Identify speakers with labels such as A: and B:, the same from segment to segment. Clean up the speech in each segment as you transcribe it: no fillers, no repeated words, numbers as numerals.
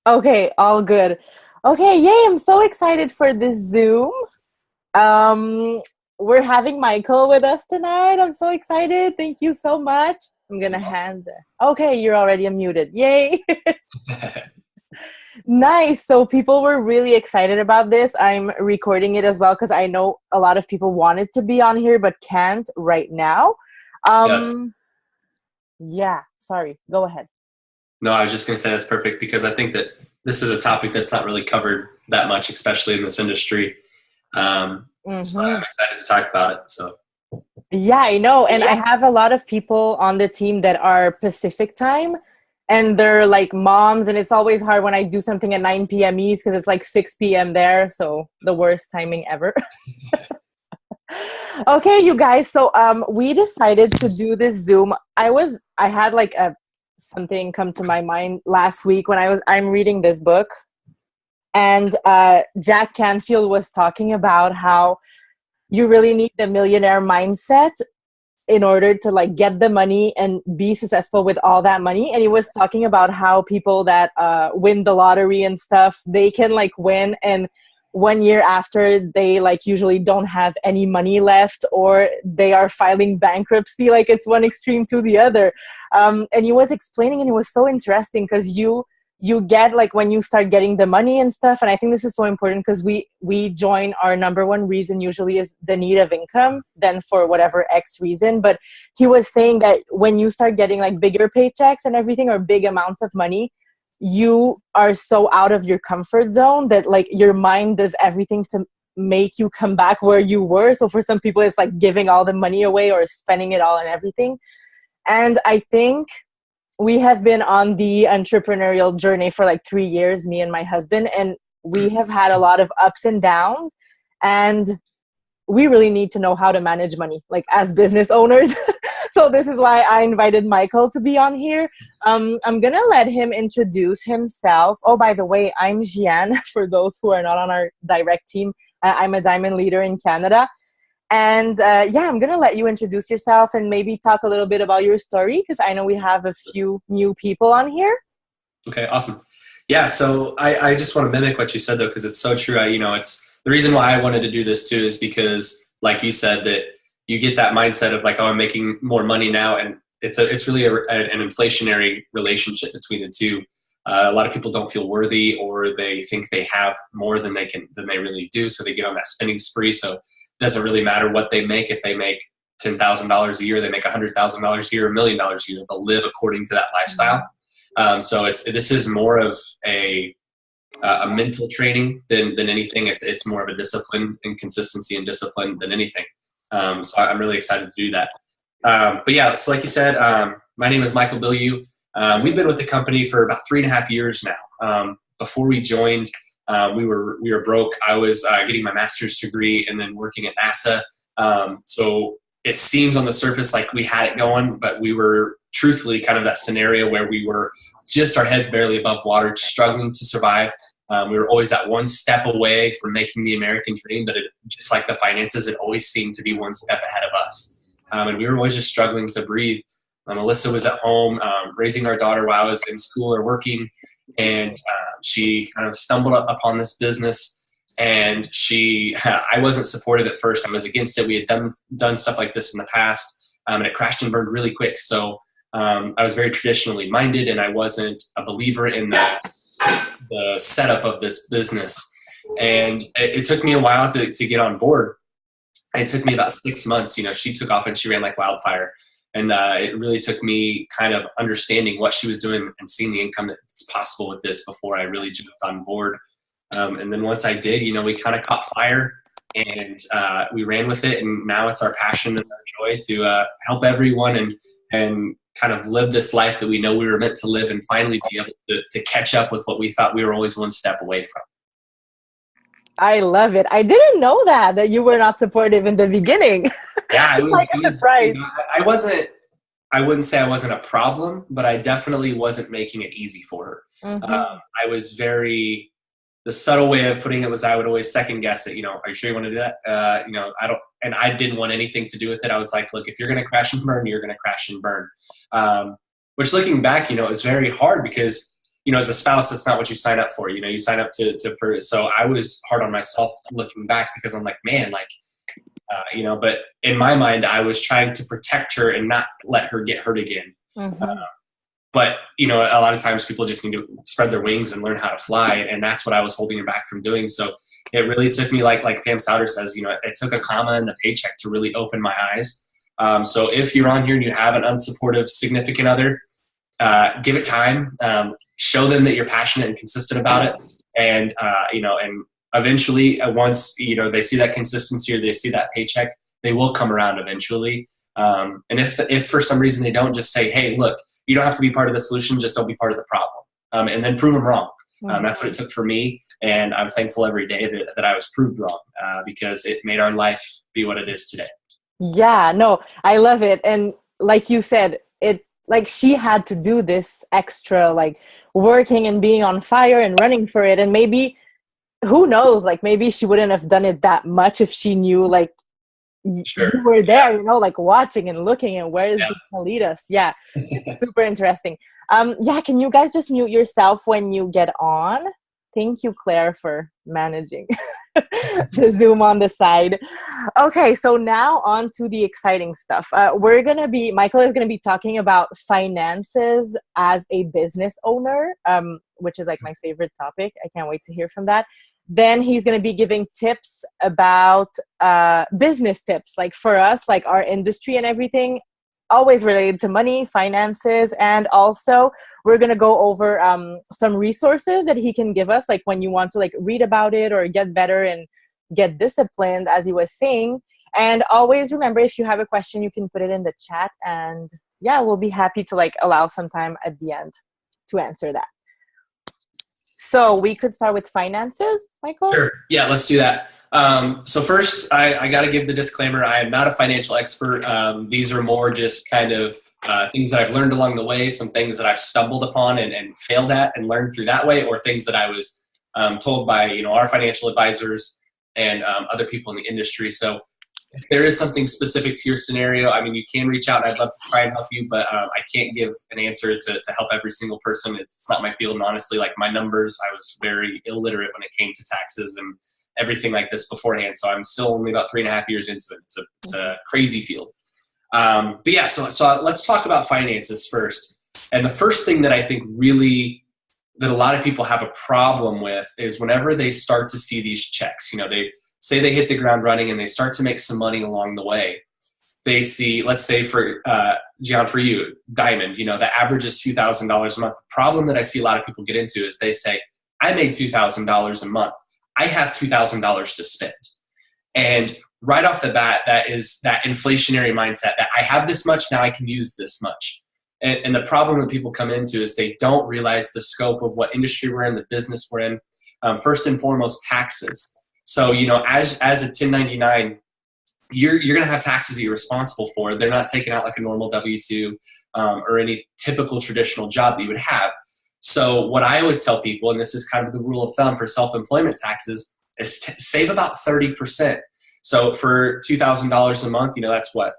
A: Okay, all good. Okay, yay, I'm so excited for this Zoom. Um, we're having Michael with us tonight. I'm so excited. Thank you so much. I'm gonna hand. Okay, you're already unmuted. Yay. Nice. So people were really excited about this. I'm recording it as well because I know a lot of people wanted to be on here but can't right now.
B: Yeah, that's,
A: Um, yeah, sorry. Go ahead.
B: no, I was just going to say that's perfect because I think that this is a topic that's not really covered that much, especially in this industry. So I'm
A: Mm-hmm.
B: excited to talk about it. So
A: Yeah, I know. And I
B: yeah,
A: have a lot of people on the team that are Pacific time and they're like moms. And it's always hard when I do something at 9 p.m. East because it's like 6 p.m. there. So the worst timing ever. Okay, you guys. So we decided to do this Zoom. I had like a something come to my mind last week when I'm reading this book and Jack Canfield was talking about how you really need the millionaire mindset in order to like get the money and be successful with all that money. And he was talking about how people that win the lottery and stuff, they can like win and 1 year after they like usually don't have any money left or they are filing bankruptcy. Like it's one extreme to the other. And he was explaining and it was so interesting because you get like when you start getting the money and stuff, and I think this is so important because we join our number one reason usually is the need of income then for whatever x reason. But he was saying that when you start getting like bigger paychecks and everything or big amounts of money, you are so out of your comfort zone that like your mind does everything to make you come back where you were. So for some people it's like giving all the money away or spending it all and everything. And I think we have been on the entrepreneurial journey for like 3 years, me and my husband, and we have had a lot of ups and downs. And we really need to know how to manage money, like as business owners. So this is why I invited Michael to be on here. I'm gonna let him introduce himself. Oh, by the way, I'm Jian. For those who are not on our direct team, I'm a diamond leader in Canada. And yeah, I'm going to let you introduce yourself and maybe talk a little bit about your story because I know we have a few new people on here.
B: okay, awesome. Yeah, so I just want to mimic what you said though, because it's so true. It's the reason why I wanted to do this too is because, like you said, that you get that mindset of like, oh, I'm making more money now, and it's really an inflationary relationship between the two. A lot of people don't feel worthy, or they think they have more than they really do, so they get on that spending spree. So it doesn't really matter what they make. If they make $10,000 a year, they make $100,000 a year, $1 million a year. They'll live according to that lifestyle. So this is more of a mental training than anything. It's more of a discipline and consistency and discipline than anything. So I'm really excited to do that. But yeah, so like you said, my name is Michael Bilyeu. We've been with the company for about 3.5 years now. Before we joined, we were broke. I was getting my master's degree and then working at NASA. So it seems on the surface like we had it going, but we were truthfully kind of that scenario where we were just our heads barely above water, struggling to survive. We were always that one step away from making the American dream, but just like the finances, it always seemed to be one step ahead of us. And we were always just struggling to breathe. Melissa was at home raising our daughter while I was in school or working, and she kind of stumbled upon this business. And I wasn't supportive at first. I was against it. We had done stuff like this in the past, and it crashed and burned really quick. So I was very traditionally minded, and I wasn't a believer in the setup of this business. And it took me a while to get on board. It took me about 6 months. She took off and she ran like wildfire. And it really took me kind of understanding what she was doing and seeing the income that's possible with this before I really jumped on board. And then once I did, we kind of caught fire and we ran with it. And now it's our passion and our joy to help everyone and kind of live this life that we know we were meant to live and finally be able to catch up with what we thought we were always one step away from.
A: I love it. I didn't know that you were not supportive in the beginning.
B: Yeah, it
A: It's like
B: was, it
A: a
B: was,
A: surprise.
B: I wasn't, I wouldn't say I wasn't a problem, but I definitely wasn't making it easy for her.
A: Mm-hmm.
B: I was the subtle way of putting it was I would always second guess it. Are you sure you want to do that? I don't, and I didn't want anything to do with it. I was like, look, if you're going to crash and burn, you're going to crash and burn. Which looking back, it was very hard because, as a spouse, that's not what you sign up for. You sign up so I was hard on myself looking back, because I'm like, man, like, but in my mind, I was trying to protect her and not let her get hurt again. But, a lot of times people just need to spread their wings and learn how to fly. And that's what I was holding her back from doing. So it really took me, like Pam Souter says, it took a comma and a paycheck to really open my eyes. So if you're on here and you have an unsupportive significant other, give it time, show them that you're passionate and consistent about it. And, and eventually once, they see that consistency or they see that paycheck, they will come around eventually. And if for some reason they don't, just say, hey, look, you don't have to be part of the solution. Just don't be part of the problem. And then prove them wrong. That's what it took for me. And I'm thankful every day that I was proved wrong, because it made our life be what it is today.
A: Yeah, no, I love it. And like you said, she had to do this extra, like working and being on fire and running for it. And maybe, who knows, like maybe she wouldn't have done it that much if she knew, like,
B: Sure.
A: you were there, like watching and looking and where is this going to lead us. Yeah, it's super interesting. Can you guys just mute yourself when you get on? Thank you, Claire, for managing the Zoom on the side. Okay, so now on to the exciting stuff. Michael is going to be talking about finances as a business owner, which is like my favorite topic. I can't wait to hear from that. Then he's going to be giving tips about business tips, like for us, like our industry and everything, always related to money, finances. And also we're going to go over some resources that he can give us, like when you want to like read about it or get better and get disciplined, as he was saying. And always remember, if you have a question, you can put it in the chat, and we'll be happy to like allow some time at the end to answer that. So we could start with finances, Michael?
B: Sure. Yeah, let's do that. So first, I got to give the disclaimer. I am not a financial expert. These are more just kind of things that I've learned along the way, some things that I've stumbled upon and failed at and learned through that way, or things that I was told by our financial advisors and other people in the industry. So if there is something specific to your scenario, I mean, you can reach out and I'd love to try and help you, but I can't give an answer to help every single person. It's not my field. And honestly, like my numbers, I was very illiterate when it came to taxes and everything like this beforehand. So I'm still only about 3.5 years into it. It's a crazy field. So let's talk about finances first. And the first thing that I think really that a lot of people have a problem with is whenever they start to see these checks, they say they hit the ground running and they start to make some money along the way. They see, let's say for Gian, for you, Diamond, the average is $2,000 a month. The problem that I see a lot of people get into is they say, I made $2,000 a month. I have $2,000 to spend. And right off the bat, that is that inflationary mindset that I have this much, now I can use this much. And the problem that people come into is they don't realize the scope of what industry we're in, the business we're in. First and foremost, taxes. So, as a 1099, you're going to have taxes that you're responsible for. They're not taken out like a normal W-2 or any typical traditional job that you would have. So what I always tell people, and this is kind of the rule of thumb for self-employment taxes, is save about 30%. So for $2,000 a month, that's what?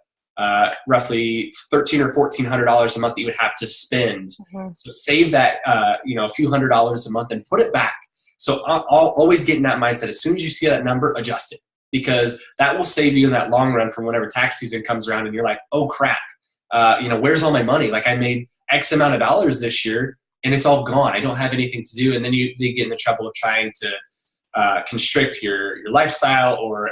B: Roughly $1,300 or $1,400 a month that you would have to spend. Mm-hmm. So save that, a few $100s a month and put it back. So I'll always get in that mindset. As soon as you see that number, adjust it, because that will save you in that long run from whenever tax season comes around and you're like, oh crap, where's all my money? Like I made X amount of dollars this year and it's all gone. I don't have anything to do. And then you get in the trouble of trying to constrict your lifestyle or,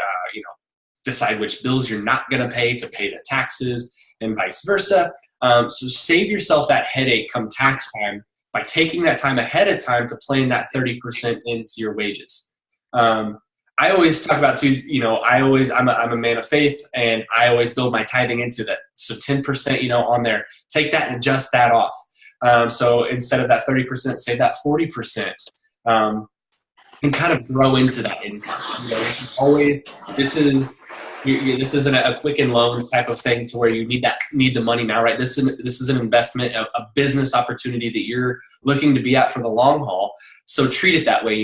B: decide which bills you're not going to pay the taxes and vice versa. So save yourself that headache come tax time by taking that time ahead of time to plan that 30% into your wages. I always talk about too, I'm a man of faith and I always build my tithing into that. So 10%, on there, take that and adjust that off. So instead of that 30%, say that 40%, and kind of grow into that income. Always, this isn't a Quicken Loans type of thing to where you need the money now, right? This is an investment, a business opportunity that you're looking to be at for the long haul. So treat it that way.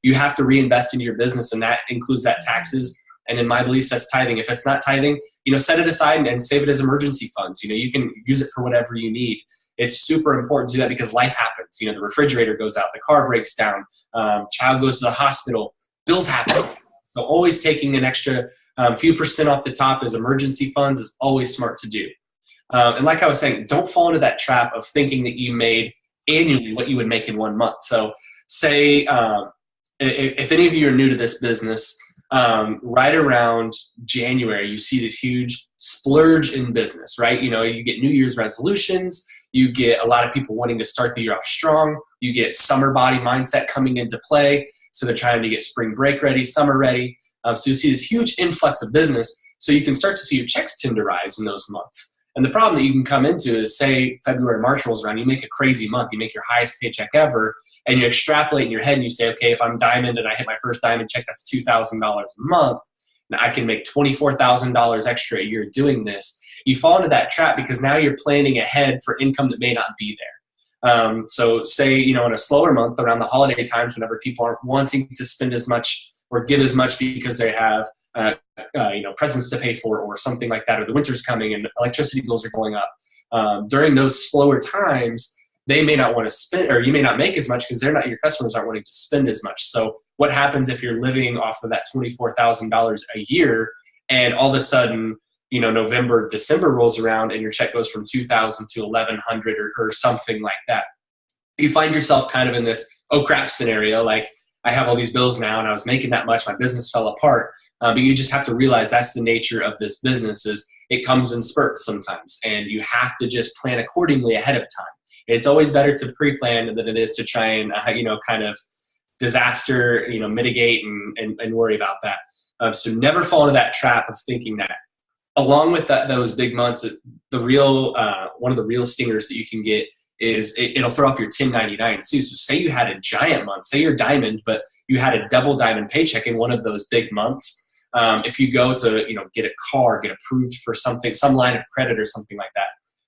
B: You have to reinvest into your business, and that includes that taxes. And in my beliefs, that's tithing. If it's not tithing, set it aside and save it as emergency funds. You can use it for whatever you need. It's super important to do that because life happens. You know, the refrigerator goes out, the car breaks down, child goes to the hospital, bills happen. So always taking an extra few percent off the top as emergency funds is always smart to do. And like I was saying, don't fall into that trap of thinking that you made annually what you would make in 1 month. So say if any of you are new to this business, right around January, you see this huge splurge in business, right? You know, you get New Year's resolutions, you get a lot of people wanting to start the year off strong, you get summer body mindset coming into play. So they're trying to get spring break ready, summer ready. So you see this huge influx of business. So you can start to see your checks tend to rise in those months. And the problem that you can come into is, say February, March rolls around, you make a crazy month, you make your highest paycheck ever, and you extrapolate in your head and you say, okay, if I'm diamond and I hit my first diamond check, that's $2,000 a month. Now I can make $24,000 extra a year doing this. You fall into that trap because now you're planning ahead for income that may not be there. So say, you know, in a slower month around the holiday times, whenever people aren't wanting to spend as much or give as much because they have you know, presents to pay for or something like that, or the winter's coming and electricity bills are going up. During those slower times, they may not want to spend, or you may not make as much because your customers aren't wanting to spend as much. So what happens if you're living off of that $24,000 a year and all of a sudden, you know, November, December rolls around and your check goes from $2,000 to $1,100 or something like that? You find yourself kind of in this, oh crap scenario, like I have all these bills now and I was making that much, my business fell apart. But you just have to realize that's the nature of this business, is it comes in spurts sometimes, and you have to just plan accordingly ahead of time. It's always better to pre-plan than it is to try and, you know, kind of disaster, you know, mitigate and worry about that. So never fall into that trap of thinking that. Along with that, those big months, the real one of the real stingers that you can get is it'll throw off your 1099 too. So say you had a giant month, say you're diamond, but you had a double diamond paycheck in one of those big months. If you go to, you know, get a car, get approved for something, some line of credit or something like that,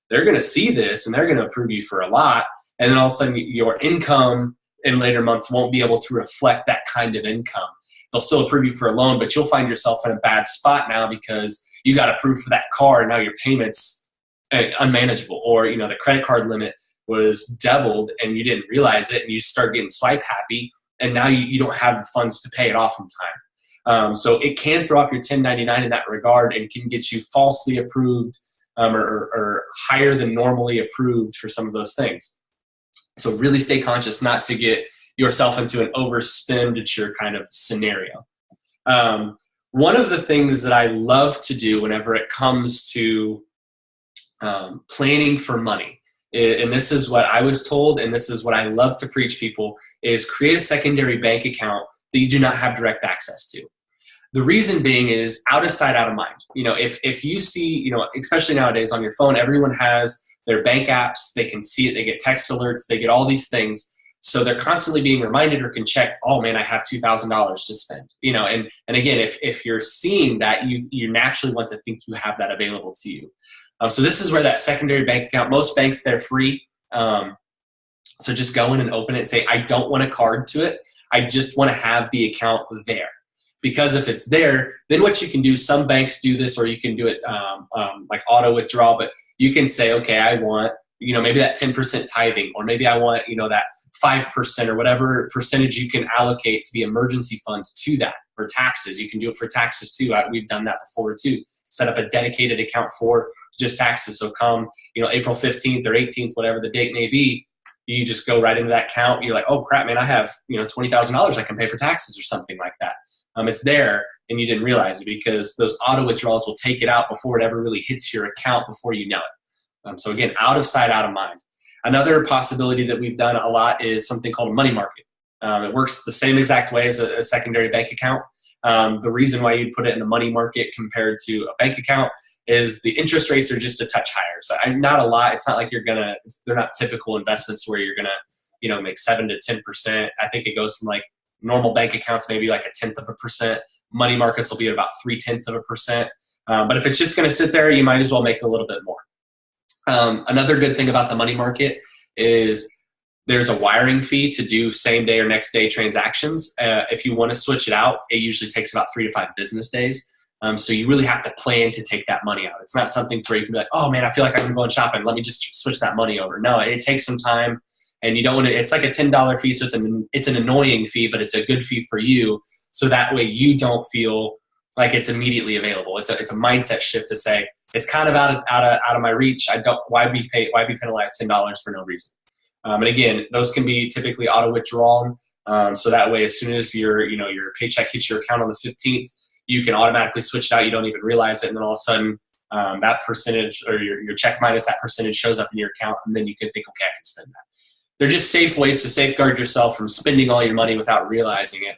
B: they're going to see this and they're going to approve you for a lot. And then all of a sudden your income in later months won't be able to reflect that kind of income. They'll still approve you for a loan, but you'll find yourself in a bad spot now because you got approved for that car and now your payment's unmanageable, or, you know, the credit card limit was doubled and you didn't realize it and you start getting swipe happy and now you don't have the funds to pay it off in time. So it can throw off your 1099 in that regard and can get you falsely approved or higher than normally approved for some of those things. So really stay conscious not to get yourself into an overexpenditure kind of scenario. One of the things that I love to do whenever it comes to planning for money, and this is what I was told and this is what I love to preach people, is create a secondary bank account that you do not have direct access to. The reason being is out of sight, out of mind. You know, if you see, you know, especially nowadays on your phone, everyone has their bank apps, they can see it, they get text alerts, they get all these things. So they're constantly being reminded or can check, oh man, I have $2,000 to spend. You know, and again, if you're seeing that, you naturally want to think you have that available to you. So this is where that secondary bank account, most banks, they're free. So just go in and open it and say, I don't want a card to it. I just want to have the account there. Because if it's there, then what you can do, some banks do this, or you can do it like auto withdrawal, but you can say, okay, I want, you know, maybe that 10% tithing, or maybe I want, you know, that 5% or whatever percentage you can allocate to the emergency funds to that, for taxes. You can do it for taxes too. We've done that before too. Set up a dedicated account for just taxes. So come, you know, April 15th or 18th, whatever the date may be, you just go right into that account. You're like, oh crap, man, I have, you know, $20,000 I can pay for taxes or something like that. It's there and you didn't realize it because those auto withdrawals will take it out before it ever really hits your account before you know it. So again, out of sight, out of mind. Another possibility that we've done a lot is something called a money market. It works the same exact way as a secondary bank account. The reason why you'd put it in a money market compared to a bank account is the interest rates are just a touch higher. So not a lot. It's not like they're not typical investments where you're going to, you know, make 7 to 10%. I think it goes from like normal bank accounts, maybe like 0.1%. Money markets will be at about 0.3%. But if it's just going to sit there, you might as well make a little bit more. Another good thing about the money market is there's a wiring fee to do same day or next day transactions. If you want to switch it out, it usually takes about 3 to 5 business days. So you really have to plan to take that money out. It's not something where you can be like, oh man, I feel like I'm going shopping. Let me just switch that money over. No, it takes some time, and you don't want to, it's like a $10 fee. So it's an annoying fee, but it's a good fee for you. So that way you don't feel like it's immediately available. It's a mindset shift to say, it's kind of out of my reach. Why be penalized $10 for no reason? And again, those can be typically auto withdrawn. So that way, as soon as your paycheck hits your account on the 15th, you can automatically switch it out. You don't even realize it. And then all of a sudden, that percentage or your check minus that percentage shows up in your account. And then you can think, okay, I can spend that. They're just safe ways to safeguard yourself from spending all your money without realizing it.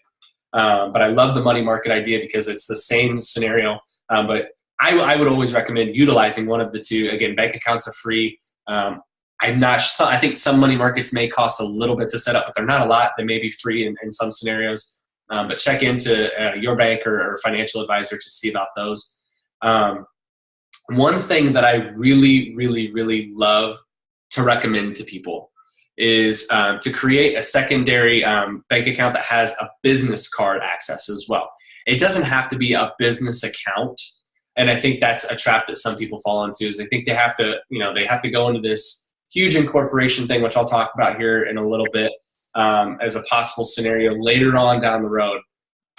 B: But I love the money market idea because it's the same scenario. But I would always recommend utilizing one of the two. Again, bank accounts are free. I think some money markets may cost a little bit to set up, but they're not a lot. They may be free in some scenarios. But check into your bank or financial advisor to see about those. One thing that I really, really, really love to recommend to people is to create a secondary bank account that has a business card access as well. It doesn't have to be a business account. And I think that's a trap that some people fall into is they think they have to go into this huge incorporation thing, which I'll talk about here in a little bit as a possible scenario later on down the road.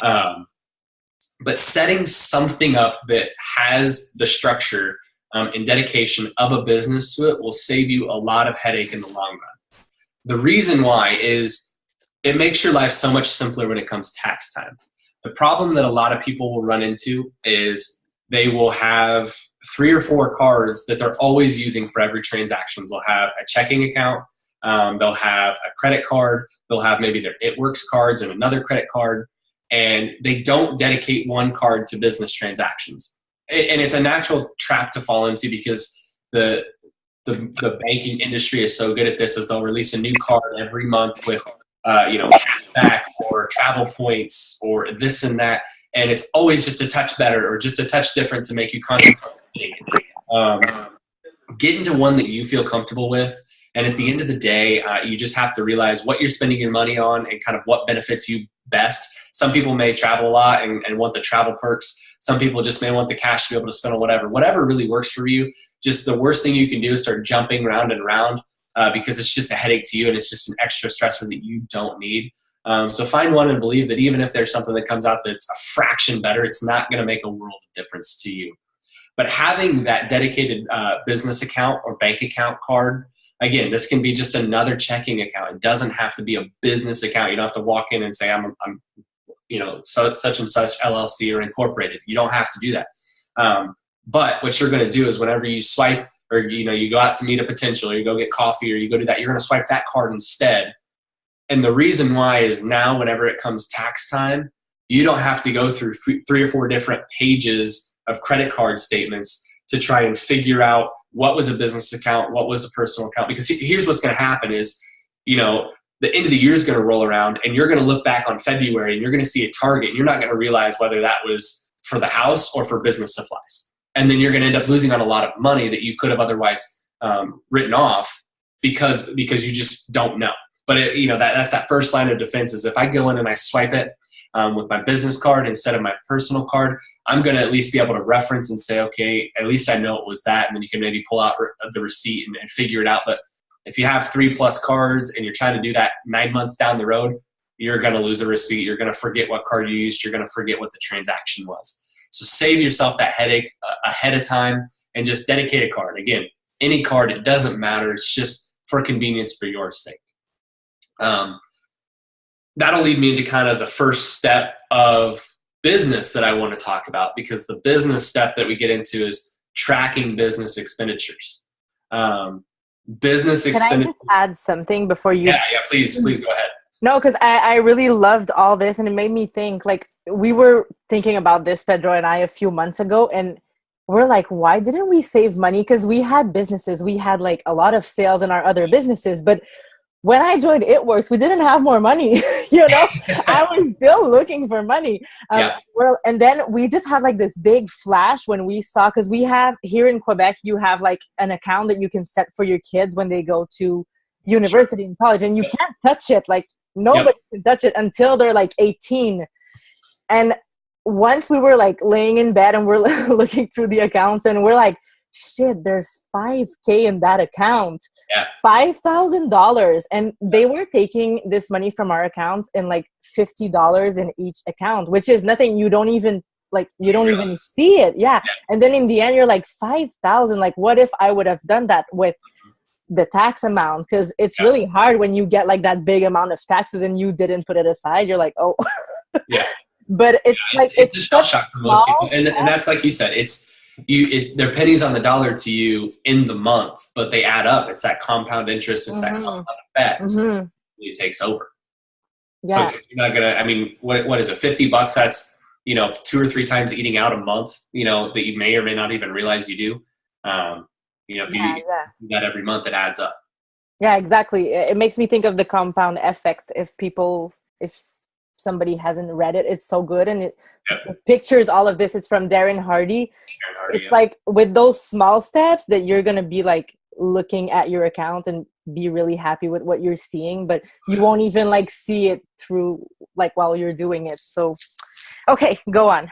B: But setting something up that has the structure and dedication of a business to it will save you a lot of headache in the long run. The reason why is it makes your life so much simpler when it comes tax time. The problem that a lot of people will run into is they will have 3 or 4 cards that they're always using for every transaction. They'll have a checking account, they'll have a credit card, they'll have maybe their It Works cards and another credit card, and they don't dedicate one card to business transactions. And it's a natural trap to fall into because the banking industry is so good at this, is they'll release a new card every month with cashback or travel points or this and that, and it's always just a touch better or just a touch different to make you contemplate. Get into one that you feel comfortable with, and at the end of the day, you just have to realize what you're spending your money on and kind of what benefits you best. Some people may travel a lot and want the travel perks. Some people just may want the cash to be able to spend on whatever really works for you. Just the worst thing you can do is start jumping round and round because it's just a headache to you and it's just an extra stressor that you don't need. So find one and believe that even if there's something that comes out that's a fraction better, it's not going to make a world of difference to you. But having that dedicated business account or bank account card, again, this can be just another checking account. It doesn't have to be a business account. You don't have to walk in and say, I'm such and such LLC or incorporated. You don't have to do that. But what you're going to do is whenever you swipe or, you go out to meet a potential or you go get coffee or you go do that, you're going to swipe that card instead. And the reason why is now whenever it comes tax time, you don't have to go through 3 or 4 different pages of credit card statements to try and figure out what was a business account, what was a personal account. Because here's what's going to happen is, the end of the year is going to roll around and you're going to look back on February and you're going to see a target. And you're not going to realize whether that was for the house or for business supplies. And then you're going to end up losing on a lot of money that you could have otherwise written off because you just don't know. But that's that first line of defense is if I go in and I swipe it with my business card instead of my personal card, I'm going to at least be able to reference and say, okay, at least I know it was that. And then you can maybe pull out the receipt and figure it out. But if you have 3+ cards and you're trying to do that 9 months down the road, you're going to lose a receipt. You're going to forget what card you used. You're going to forget what the transaction was. So save yourself that headache ahead of time and just dedicate a card. Again, any card, it doesn't matter. It's just for convenience for your sake. That'll lead me into kind of the first step of business that I want to talk about, because the business step that we get into is tracking business expenditures. Can
A: I just add something before you?
B: Yeah, please go ahead.
A: No, because I really loved all this, and it made me think, like, we were thinking about this, Pedro and I, a few months ago, and we're like, why didn't we save money? Because we had businesses. We had, like, a lot of sales in our other businesses, but when I joined It Works, we didn't have more money, I was still looking for money. And then we just had like this big flash when we saw, because we have here in Quebec, you have like an account that you can set for your kids when they go to university and college, and you can't touch it. Like nobody can touch it until they're like 18. And once we were like laying in bed and we're looking through the accounts and we're like, shit, there's 5K in that account.
B: Yeah.
A: $5,000. And they were taking this money from our accounts in like $50 in each account, which is nothing. You don't even even see it. Yeah. And then in the end, you're like 5,000. Like, what if I would have done that with the tax amount? Because it's really hard when you get like that big amount of taxes and you didn't put it aside. You're like, oh.
B: Yeah.
A: But it's
B: a shell shock for most people. And that's like you said, they're pennies on the dollar to you in the month, but they add up. It's that compound interest. It's that compound effect. It takes over.
A: Yeah.
B: So you're not gonna. I mean, what is it? $50? That's 2 or 3 times eating out a month. That you may or may not even realize you do. If you do that every month, it adds up.
A: Yeah, exactly. It makes me think of the compound effect. If somebody hasn't read it, it's so good, and it pictures all of this. It's from Darren Hardy. It's like with those small steps that you're gonna be like looking at your account and be really happy with what you're seeing, but you won't even like see it through like while you're doing it. So okay, go on.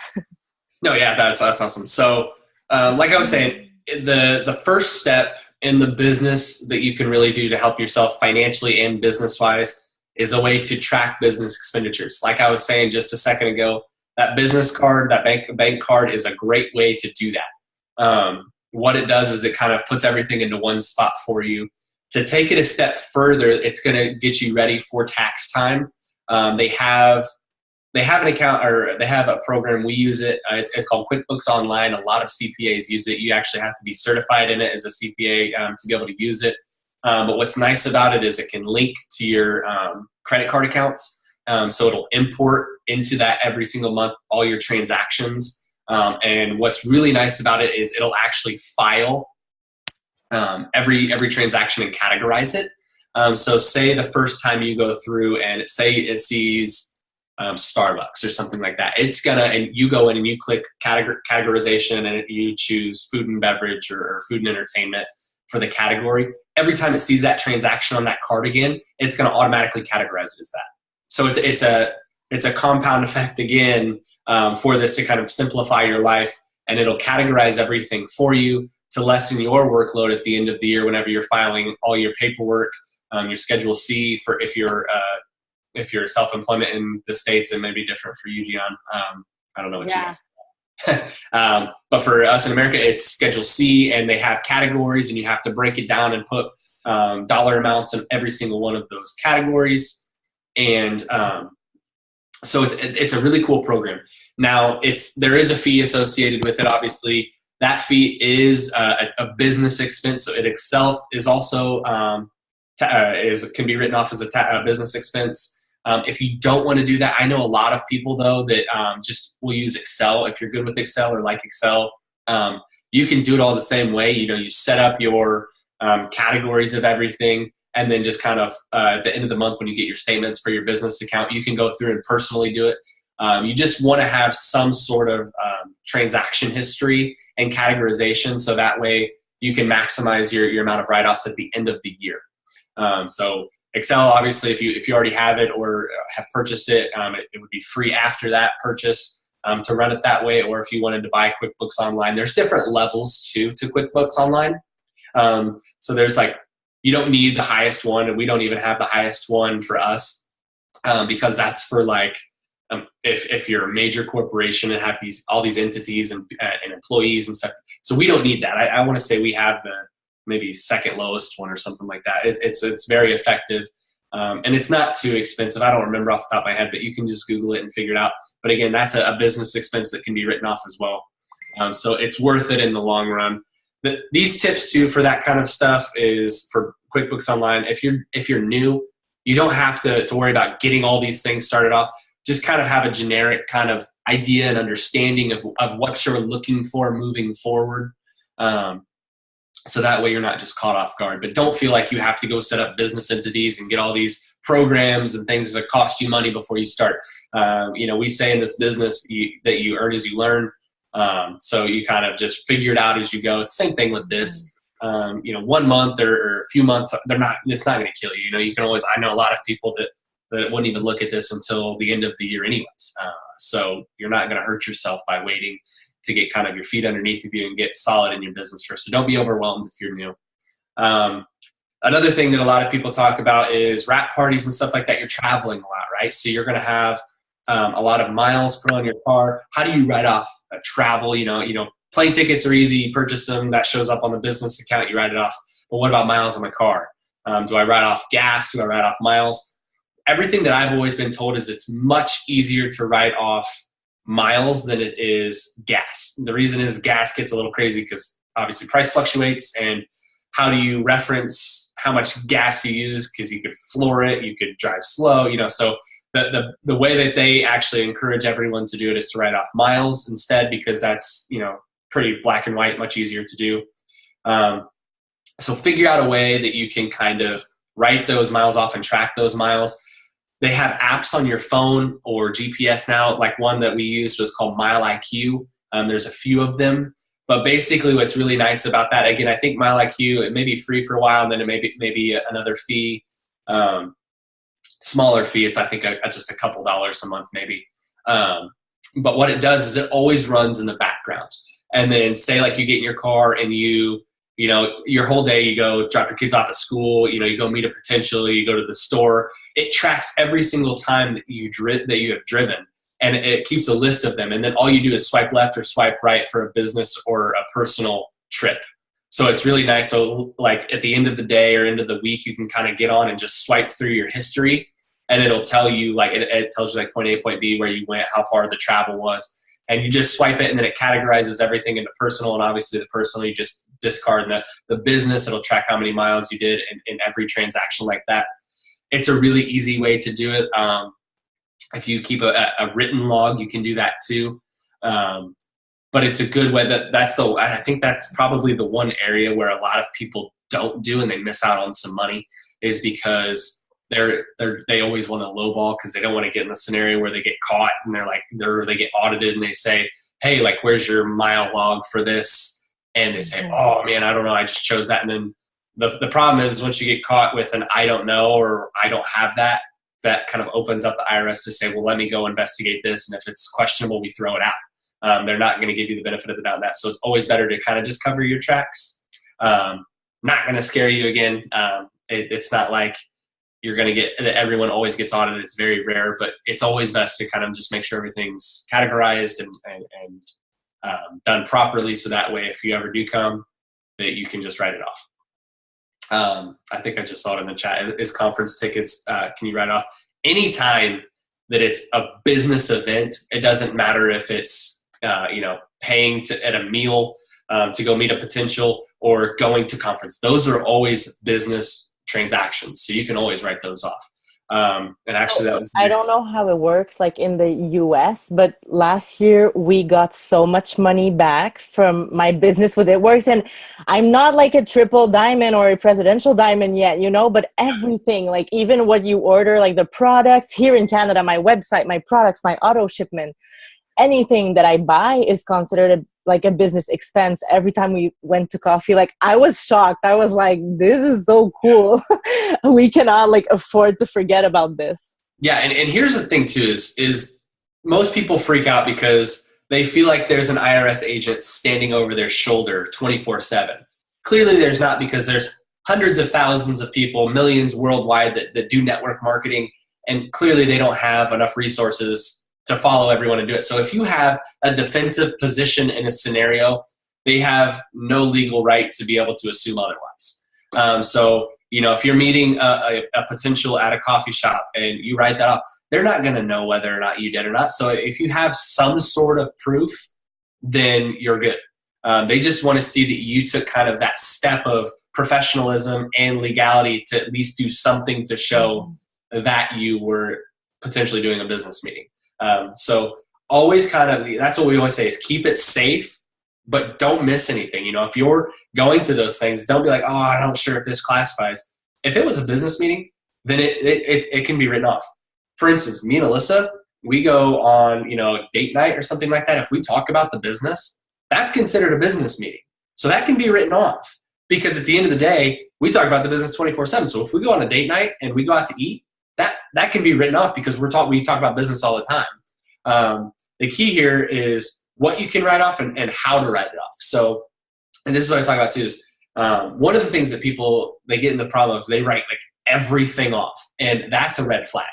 B: No, yeah, that's awesome. So like I was saying, the first step in the business that you can really do to help yourself financially and business wise is a way to track business expenditures. Like I was saying just a second ago, that business card, that bank card is a great way to do that. What it does is it kind of puts everything into one spot for you. To take it a step further, it's going to get you ready for tax time. They have an account, or they have a program. We use it. It's called QuickBooks Online. A lot of CPAs use it. You actually have to be certified in it as a CPA to be able to use it. But what's nice about it is it can link to your credit card accounts. So it'll import into that every single month, all your transactions. And what's really nice about it is it'll actually file every transaction and categorize it. So say the first time you go through and it sees Starbucks or something like that, and you go in and you click categorization and you choose food and beverage or food and entertainment for the category. Every time it sees that transaction on that card again, it's going to automatically categorize it as that. So it's a compound effect again for this to kind of simplify your life, and it'll categorize everything for you to lessen your workload at the end of the year whenever you're filing all your paperwork, your Schedule C for if you're self-employment in the States. It may be different for you, Gian. I don't know what you guys. But for us in America, it's Schedule C, and they have categories, and you have to break it down and put dollar amounts in every single one of those categories. And so it's a really cool program. Now there is a fee associated with it. Obviously, that fee is a business expense. So it itself is also can be written off as a business expense. If you don't want to do that, I know a lot of people though that just will use Excel. If you're good with Excel or like Excel, you can do it all the same way. You set up your categories of everything, and then just kind of at the end of the month when you get your statements for your business account, you can go through and personally do it. You just want to have some sort of transaction history and categorization, so that way you can maximize your amount of write-offs at the end of the year. So Excel, obviously, if you already have it or have purchased it, it would be free after that purchase to run it that way. Or if you wanted to buy QuickBooks Online, there's different levels to QuickBooks Online. So there's you don't need the highest one, and we don't even have the highest one for us because that's for if you're a major corporation and have all these entities and employees and stuff. So we don't need that. I want to say we have the maybe second lowest one or something like that. It's very effective, and it's not too expensive. I don't remember off the top of my head, but you can just Google it and figure it out. But again, that's a business expense that can be written off as well. So it's worth it in the long run. These tips too for that kind of stuff is for QuickBooks Online. If you're new, you don't have to worry about getting all these things started off. Just kind of have a generic kind of idea and understanding of what you're looking for moving forward. So that way you're not just caught off guard. But don't feel like you have to go set up business entities and get all these programs and things that cost you money before you start. We say in this business that you earn as you learn. So you kind of just figure it out as you go. It's the same thing with this. 1 month or a few months, it's not going to kill you. You can always, I know a lot of people that that wouldn't even look at this until the end of the year anyways. So you're not going to hurt yourself by waiting to get kind of your feet underneath you and get solid in your business first. So don't be overwhelmed if you're new. Another thing that a lot of people talk about is wrap parties and stuff like that. You're traveling a lot, right? So you're going to have a lot of miles put on your car. How do you write off travel? You know, plane tickets are easy. You purchase them. That shows up on the business account. You write it off. But what about miles on my car? Do I write off gas? Do I write off miles? Everything that I've always been told is it's much easier to write off miles than it is gas. The reason is gas gets a little crazy because obviously price fluctuates, and how do you reference how much gas you use? Because you could floor it, you could drive slow, so the way that they actually encourage everyone to do it is to write off miles instead, because that's pretty black and white, much easier to do. So figure out a way that you can kind of write those miles off and track those miles. They have apps on your phone or GPS now. Like one that we used was called Mile IQ. There's a few of them. But basically what's really nice about that, again, I think Mile IQ, it may be free for a while, and then it may be another fee, smaller fee. It's, I think, just a couple dollars a month maybe. But what it does is it always runs in the background. And then say like you get in your car and your whole day, you go drop your kids off at school, you go meet a potential, you go to the store. It tracks every single time that you have driven, and it keeps a list of them. And then all you do is swipe left or swipe right for a business or a personal trip. So it's really nice. So like at the end of the day or end of the week, you can kind of get on and just swipe through your history, and it'll tell you it tells you like point A, point B, where you went, how far the travel was. And you just swipe it, and then it categorizes everything into personal. And obviously the personal, you just discard. The business, it'll track how many miles you did in every transaction like that. It's a really easy way to do it. If you keep a written log, you can do that too. But it's a good way. I think that's probably the one area where a lot of people don't do and they miss out on some money, is because they always want to lowball because they don't want to get in the scenario where they get caught and they get audited and they say, hey, like, where's your mile log for this? And they say, oh man, I don't know, I just chose that. And then the problem is once you get caught with an I don't know or I don't have that kind of opens up the IRS to say, well, let me go investigate this. And if it's questionable, we throw it out. They're not going to give you the benefit of the doubt on that. So it's always better to kind of just cover your tracks. Not going to scare you again. It's not like you're going to get, everyone always gets audited. It's very rare, but it's always best to kind of just make sure everything's categorized and done properly. So that way, if you ever do come, that you can just write it off. I think I just saw it in the chat. Is conference tickets, can you write off? Anytime that it's a business event, it doesn't matter if it's, paying at a meal to go meet a potential or going to conference. Those are always business transactions, so you can always write those off. And actually, I
A: don't know how it works like in the US, but last year we got so much money back from my business with It Works, and I'm not like a triple diamond or a presidential diamond yet, but everything, like even what you order, like the products here in Canada, my website, my products, my auto shipment, anything that I buy is considered like a business expense. Every time we went to coffee, like I was shocked. I was like, this is so cool. We cannot like afford to forget about this.
B: Yeah. And here's the thing too, is most people freak out because they feel like there's an IRS agent standing over their shoulder 24/7. Clearly there's not, because there's hundreds of thousands of people, millions worldwide that do network marketing. And clearly they don't have enough resources to follow everyone and do it. So if you have a defensive position in a scenario, they have no legal right to be able to assume otherwise. So, if you're meeting a potential at a coffee shop and you write that up, they're not going to know whether or not you did or not. So if you have some sort of proof, then you're good. They just want to see that you took kind of that step of professionalism and legality to at least do something to show that you were potentially doing a business meeting. So always that's what we always say, is keep it safe, but don't miss anything. If you're going to those things, don't be like, oh, I'm not sure if this classifies. If it was a business meeting, then it can be written off. For instance, me and Alyssa, we go on, date night or something like that. If we talk about the business, that's considered a business meeting. So that can be written off, because at the end of the day, we talk about the business 24/7. So if we go on a date night and we go out to eat, that can be written off because we talk about business all the time. The key here is what you can write off and how to write it off. So, and this is what I talk about too, is one of the things that people, they get in the problem of, they write like everything off, and that's a red flag.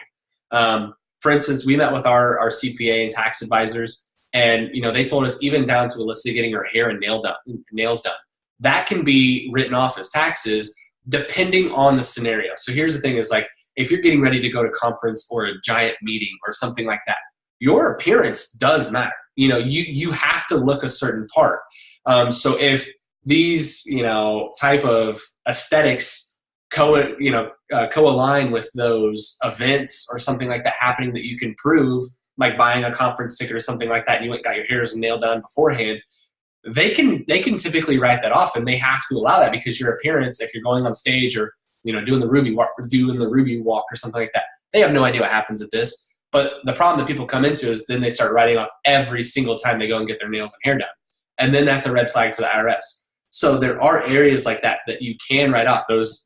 B: For instance, we met with our CPA and tax advisors, and they told us even down to Alyssa getting her hair and nails done, that can be written off as taxes depending on the scenario. So here's the thing is, like, if you're getting ready to go to conference or a giant meeting or something like that, your appearance does matter. You have to look a certain part. So if these, type of aesthetics co-align with those events or something like that happening that you can prove, like buying a conference ticket or something like that, and you went and got your hairs and nail done beforehand, they can typically write that off, and they have to allow that because your appearance, if you're going on stage or doing the Ruby walk or something like that, they have no idea what happens at this. But the problem that people come into is then they start writing off every single time they go and get their nails and hair done, and then that's a red flag to the IRS. So there are areas like that you can write off. Those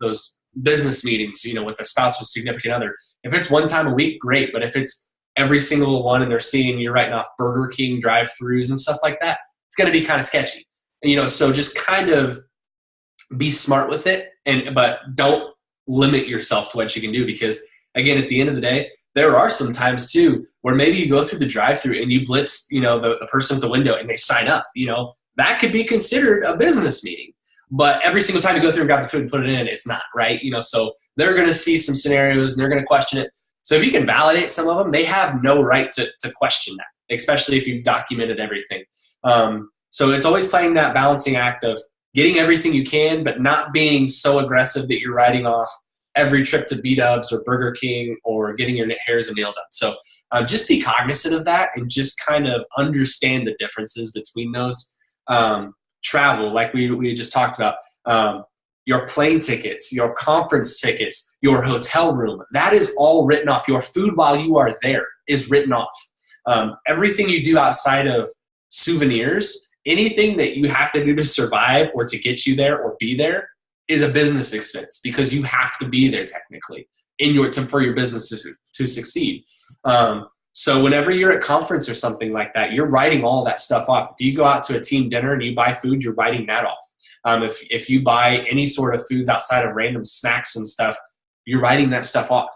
B: business meetings, with a spouse or significant other. If it's one time a week, great. But if it's every single one and they're seeing you're writing off Burger King drive-thrus and stuff like that, it's going to be kind of sketchy. So just kind of be smart with it, but don't limit yourself to what you can do, because again, at the end of the day, there are some times too where maybe you go through the drive-thru and you blitz, the person at the window and they sign up. That could be considered a business meeting. But every single time you go through and grab the food and put it in, it's not, right? So they're going to see some scenarios and they're going to question it. So if you can validate some of them, they have no right to question that, especially if you've documented everything. So it's always playing that balancing act of getting everything you can, but not being so aggressive that you're writing off every trip to B-Dubs or Burger King or getting your hairs and nails done. So just be cognizant of that and just kind of understand the differences between those. Travel, like we just talked about, your plane tickets, your conference tickets, your hotel room, that is all written off. Your food while you are there is written off. Everything you do outside of souvenirs, anything that you have to do to survive or to get you there or be there is a business expense, because you have to be there technically for your business to succeed. So whenever you're at conference or something like that, you're writing all that stuff off. If you go out to a team dinner and you buy food, you're writing that off. If you buy any sort of foods outside of random snacks and stuff, you're writing that stuff off.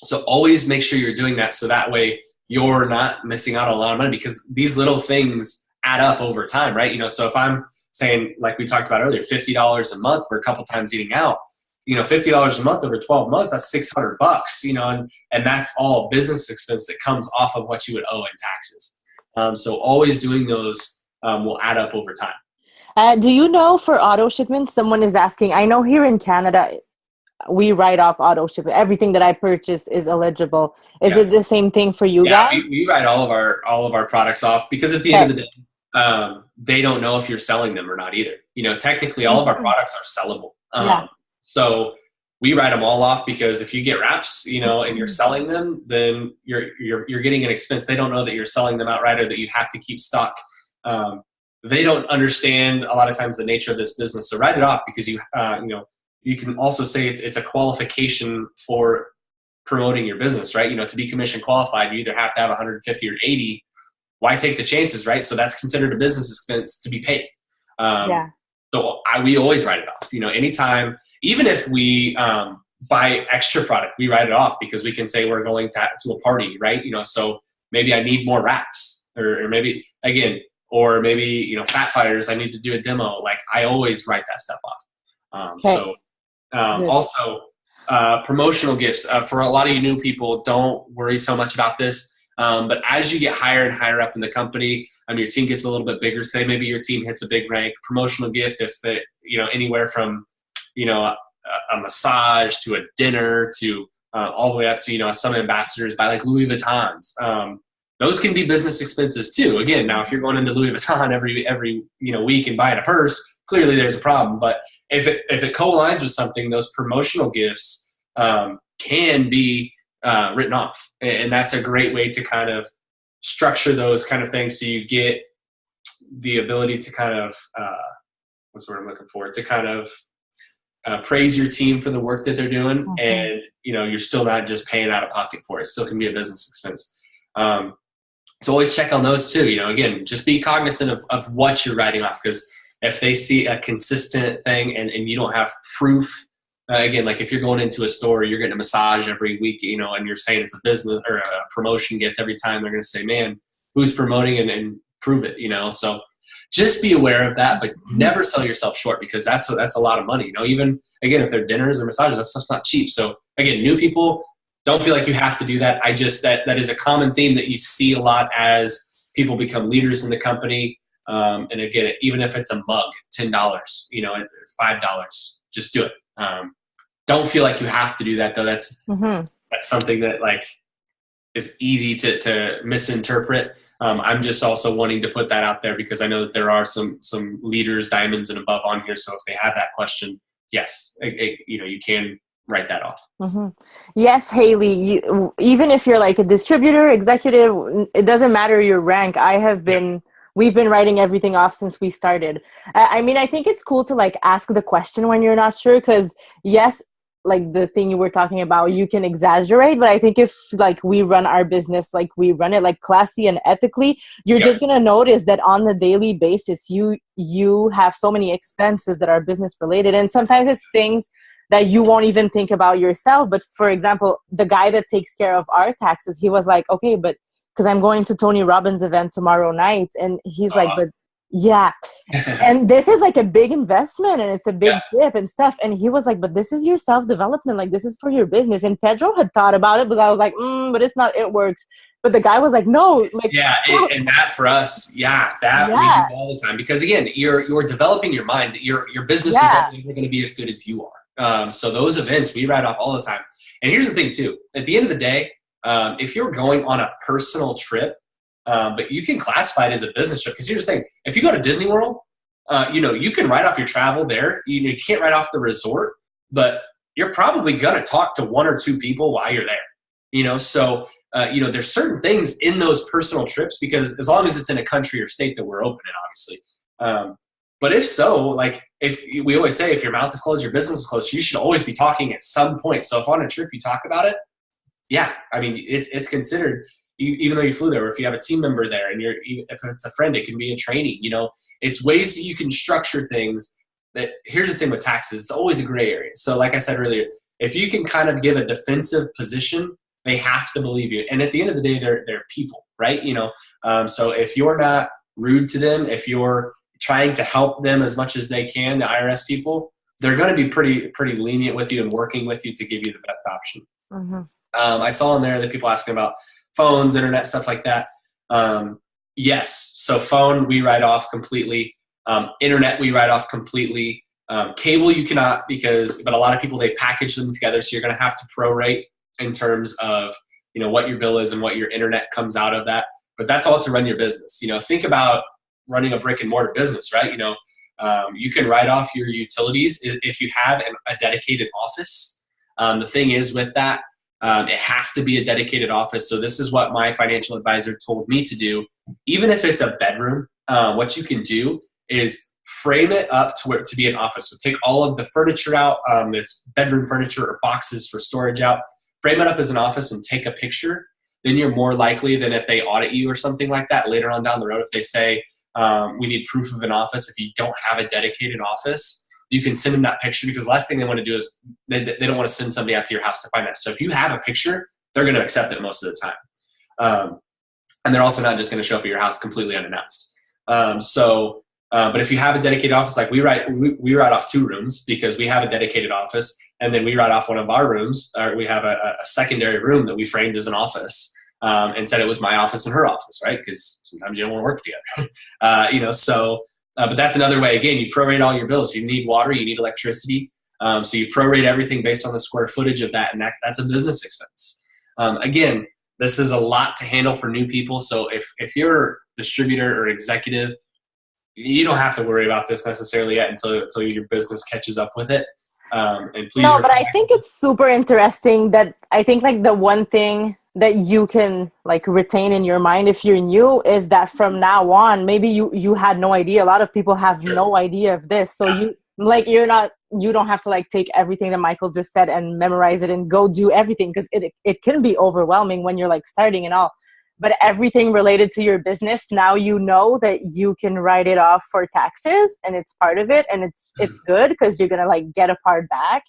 B: So always make sure you're doing that, so that way you're not missing out on a lot of money, because these little things add up over time, right? So if I'm saying, like we talked about earlier, $50 a month for a couple times eating out, $50 a month over 12 months, that's $600, and that's all business expense that comes off of what you would owe in taxes. So always doing those will add up over time.
A: Do you know, for auto shipments, someone is asking, I know here in Canada, we write off auto shipment. Everything that I purchase is eligible. Is it the same thing for you guys?
B: We write all of our products off, because at the end of the day, they don't know if you're selling them or not either. Technically all of our products are sellable. So we write them all off, because if you get wraps, and you're selling them, then you're getting an expense. They don't know that you're selling them outright or that you have to keep stock. They don't understand a lot of times the nature of this business. So write it off, because you can also say it's a qualification for promoting your business, right? To be commission qualified, you either have to have 150 or 80. Why take the chances, right? So that's considered a business expense to be paid. So we always write it off. Anytime, even if we buy extra product, we write it off, because we can say we're going to a party, right? So maybe I need more wraps, or maybe fat fighters, I need to do a demo. Like, I always write that stuff off. Also, promotional gifts. For a lot of you new people, don't worry so much about this. But as you get higher and higher up in the company, your team gets a little bit bigger. Say maybe your team hits a big rank. Promotional gift, if it, anywhere from a massage to a dinner to all the way up to some ambassadors buy like Louis Vuittons. Those can be business expenses too. Again, now if you're going into Louis Vuitton every week and buying a purse, clearly there's a problem. But if it co-aligns with something, those promotional gifts can be written off, and that's a great way to kind of structure those kind of things, so you get the ability to kind of what's the word I'm looking for, to kind of praise your team for the work that they're doing,
A: Mhm.
B: and you're still not just paying out of pocket for it. It still can be a business expense. So always check on those too. Again, just be cognizant of what you're writing off, because if they see a consistent thing and you don't have proof, again, like if you're going into a store, you're getting a massage every week, and you're saying it's a business or a promotion gift every time, they're going to say, man, who's promoting, and prove it, So just be aware of that, but never sell yourself short, because that's a lot of money. Even again, if they're dinners or massages, that stuff's not cheap. So again, new people, don't feel like you have to do that. That is a common theme that you see a lot as people become leaders in the company. And again, even if it's a mug, $10, $5, just do it. Don't feel like you have to do that though. That's something that is easy to misinterpret. I'm just also wanting to put that out there, because I know that there are some leaders, diamonds and above on here. So if they have that question, yes, you can write that off.
A: Yes, Haley, even if you're like a distributor, executive, it doesn't matter your rank. We've been writing everything off since we started. I mean, I think it's cool to ask the question when you're not sure, because yes, like the thing you were talking about, you can exaggerate, but I think if we run our business, we run it classy and ethically, you're just going to notice that on the daily basis, you have so many expenses that are business related. And sometimes it's things that you won't even think about yourself. But for example, the guy that takes care of our taxes, he was like, okay, but because I'm going to Tony Robbins' event tomorrow night. And he's like, but yeah. And this is a big investment, and it's a big trip and stuff. And he was like, but this is your self-development. This is for your business. And Pedro had thought about it, but I was like, but it's not, it works. But the guy was like, no.
B: And that for us, we do all the time. Because again, you're developing your mind. Your business is only going to be as good as you are. So those events we write off all the time. And here's the thing too, at the end of the day, if you're going on a personal trip, but you can classify it as a business trip, because here's the thing, if you go to Disney World, you can write off your travel there. You can't write off the resort, but you're probably going to talk to one or two people while you're there, so there's certain things in those personal trips, because as long as it's in a country or state that we're open in, obviously. But if so, if we always say, if your mouth is closed, your business is closed, you should always be talking at some point. So if on a trip you talk about it, I mean, it's considered, even though you flew there, or if you have a team member there, and if it's a friend, it can be a training, it's ways that you can structure things. That here's the thing with taxes, it's always a gray area. So like I said earlier, if you can kind of give a defensive position, they have to believe you. And at the end of the day, they're people, right? So if you're not rude to them, if you're trying to help them as much as they can, the IRS people, they're going to be pretty lenient with you and working with you to give you the best option. I saw in there that people asking about phones, internet, stuff like that. Yes. So phone, we write off completely. Internet, we write off completely. Cable, you cannot, but a lot of people, they package them together. So you're going to have to prorate in terms of, what your bill is and what your internet comes out of that. But that's all to run your business. Think about running a brick and mortar business, right? You can write off your utilities if you have a dedicated office. The thing is with that, it has to be a dedicated office. So this is what my financial advisor told me to do. Even if it's a bedroom, what you can do is frame it up to be an office. So take all of the furniture out, that's bedroom furniture or boxes for storage out, frame it up as an office and take a picture. Then you're more likely than if they audit you or something like that later on down the road, if they say, we need proof of an office. If you don't have a dedicated office, you can send them that picture, because the last thing they want to do is they don't want to send somebody out to your house to find that. So if you have a picture, they're going to accept it most of the time. And they're also not just going to show up at your house completely unannounced. But if you have a dedicated office, we write off 2 rooms because we have a dedicated office, and then we write off one of our rooms, or we have a secondary room that we framed as an office. And said it was my office and her office, right? Because sometimes you don't want to work together, but that's another way. Again, you prorate all your bills. You need water, you need electricity. So you prorate everything based on the square footage of that, and that's a business expense. Again, this is a lot to handle for new people. So if you're a distributor or executive, you don't have to worry about this necessarily yet until your business catches up with it. And please.
A: No, but I think it's super interesting that I think the one thing that you can retain in your mind if you're new is that from now on, maybe you had no idea. A lot of people have no idea of this. So Like you don't have to like take everything that Michael just said and memorize it and go do everything, because it can be overwhelming when you're like starting and all. But everything related to your business, now you know that you can write it off for taxes and it's part of it, and it's good because you're gonna like get a part back.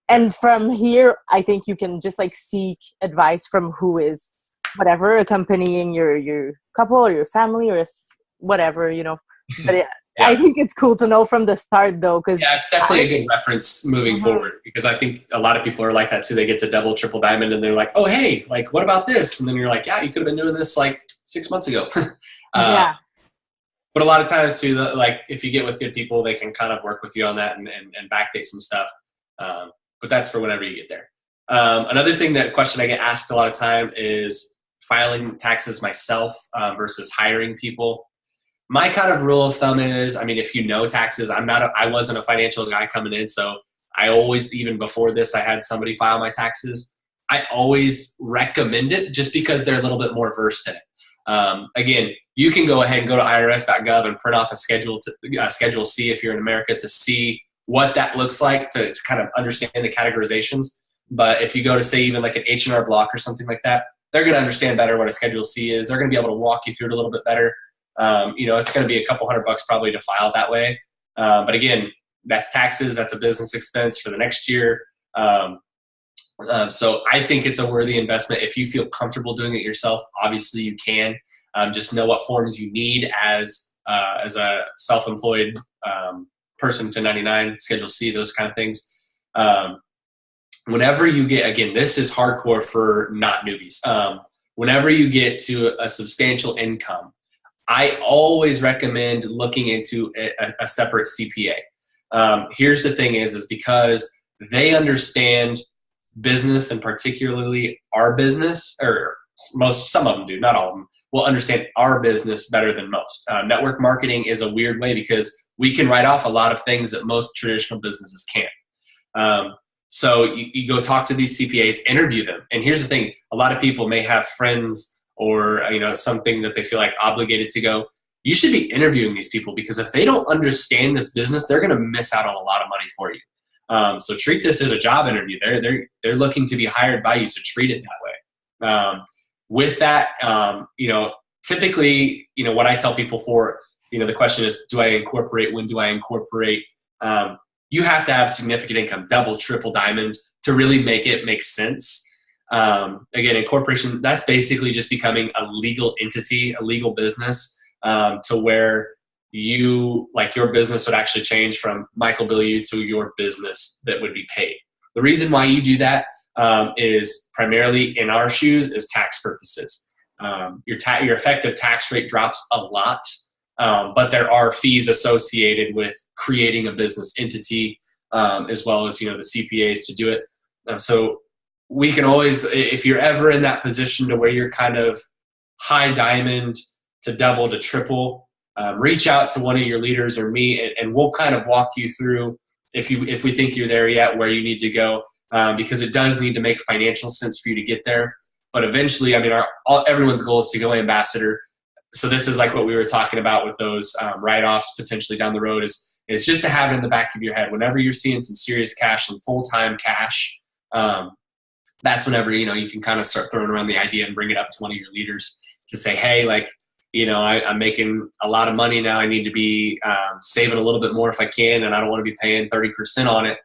A: And from here, I think you can just like seek advice from who is whatever accompanying your couple or your family, or if whatever, you know. But
B: Yeah.
A: I think it's cool to know from the start though, because
B: yeah, it's definitely a good reference moving forward, because I think a lot of people are like that too. They get to double, triple diamond and they're like, oh, hey, like, what about this? And then you're like, yeah, you could have been doing this like 6 months ago.
A: Yeah.
B: But a lot of times too, like if you get with good people, they can kind of work with you on that and backdate some stuff. But that's for whenever you get there. Another question I get asked a lot of time is filing taxes myself versus hiring people. My kind of rule of thumb is, I mean, if you know taxes, I wasn't a financial guy coming in. So I always, even before this, I had somebody file my taxes. I always recommend it just because they're a little bit more versed in it. Again, you can go ahead and go to irs.gov and print off a Schedule C if you're in America, to see what that looks like, to kind of understand the categorizations. But if you go to, say, even like an H&R Block or something like that, they're going to understand better what a Schedule C is. They're going to be able to walk you through it a little bit better. It's going to be a couple $100 probably to file that way. But again, that's taxes. That's a business expense for the next year. So I think it's a worthy investment. If you feel comfortable doing it yourself, obviously you can. Just know what forms you need as a self-employed person, 1099, Schedule C, those kind of things. Whenever you get, again, this is hardcore for not newbies. Whenever you get to a substantial income, I always recommend looking into a separate CPA. Here's the thing is because they understand business, and particularly our business, or some of them do, not all of them, will understand our business better than most. Network marketing is a weird way because we can write off a lot of things that most traditional businesses can't. So you go talk to these CPAs, interview them. And here's the thing, a lot of people may have friends or something that they feel like obligated to go. You should be interviewing these people, because if they don't understand this business, they're going to miss out on a lot of money for you. So treat this as a job interview. They're looking to be hired by you, so treat it that way. With that, typically, what I tell people the question is, do I incorporate? When do I incorporate? You have to have significant income, double, triple diamond, to really make it make sense. Again, incorporation, that's basically just becoming a legal entity, a legal business, to where your business would actually change from Michael Bilyeu to your business that would be paid. The reason why you do that is primarily, in our shoes, is tax purposes. Your effective tax rate drops a lot, but there are fees associated with creating a business entity, as well as the CPAs to do it. So we can always, if you're ever in that position to where you're kind of high diamond to double to triple, reach out to one of your leaders or me, and we'll kind of walk you through, if we think you're there yet, where you need to go, because it does need to make financial sense for you to get there. But eventually, I mean, everyone's goal is to go ambassador. So this is like what we were talking about with those write-offs potentially down the road, is just to have it in the back of your head. Whenever you're seeing some serious cash, some full-time cash, that's whenever, you can kind of start throwing around the idea and bring it up to one of your leaders to say, hey, I'm making a lot of money now. I need to be saving a little bit more if I can, and I don't want to be paying 30% on it.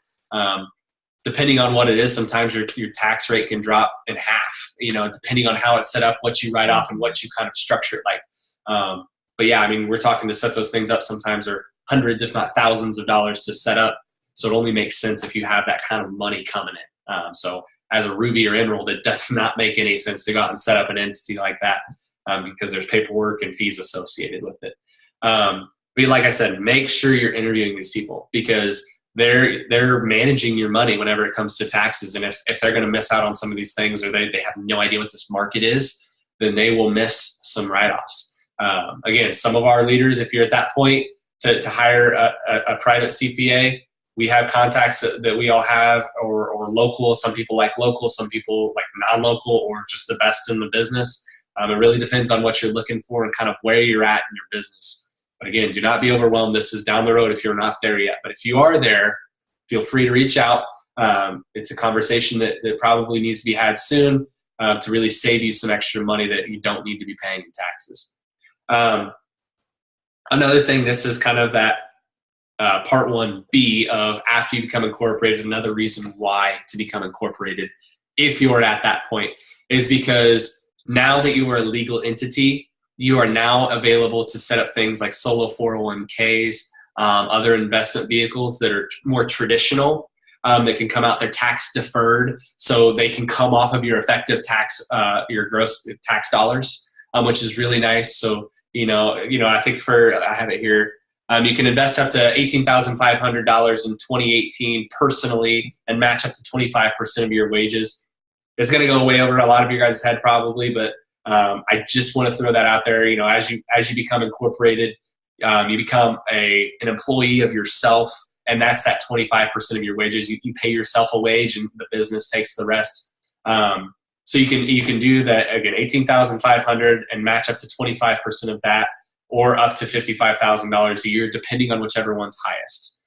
B: Depending on what it is, sometimes your tax rate can drop in half, depending on how it's set up, what you write off, and what you kind of structure it like. But yeah, I mean, we're talking to set those things up sometimes are hundreds, if not thousands of dollars to set up. So it only makes sense if you have that kind of money coming in. So as a Ruby or Emerald, it does not make any sense to go out and set up an entity like that, because there's paperwork and fees associated with it. But like I said, make sure you're interviewing these people, because they're managing your money whenever it comes to taxes. And if they're going to miss out on some of these things, or they have no idea what this market is, then they will miss some write-offs. Again, some of our leaders, if you're at that point to hire a private CPA, we have contacts that we all have, or local. Some people like local, some people like non-local, or just the best in the business. It really depends on what you're looking for and kind of where you're at in your business. But again, do not be overwhelmed. This is down the road if you're not there yet. But if you are there, feel free to reach out. It's a conversation that probably needs to be had soon to really save you some extra money that you don't need to be paying in taxes. Another thing, this is kind of that part 1B of after you become incorporated, another reason why to become incorporated, if you're at that point, is because now that you are a legal entity, you are now available to set up things like solo 401ks, other investment vehicles that are more traditional, that can come out, they're tax deferred, so they can come off of your effective tax, your gross tax dollars, which is really nice. So, I think I have it here. You can invest up to $18,500 in 2018 personally and match up to 25% of your wages. It's going to go way over a lot of your guys' head probably, but I just want to throw that out there. As you become incorporated, you become an employee of yourself, and that's that 25% of your wages. You pay yourself a wage, and the business takes the rest. So you can do that again, $18,500 and match up to 25% of that, or up to $55,000 a year, depending on whichever one's highest.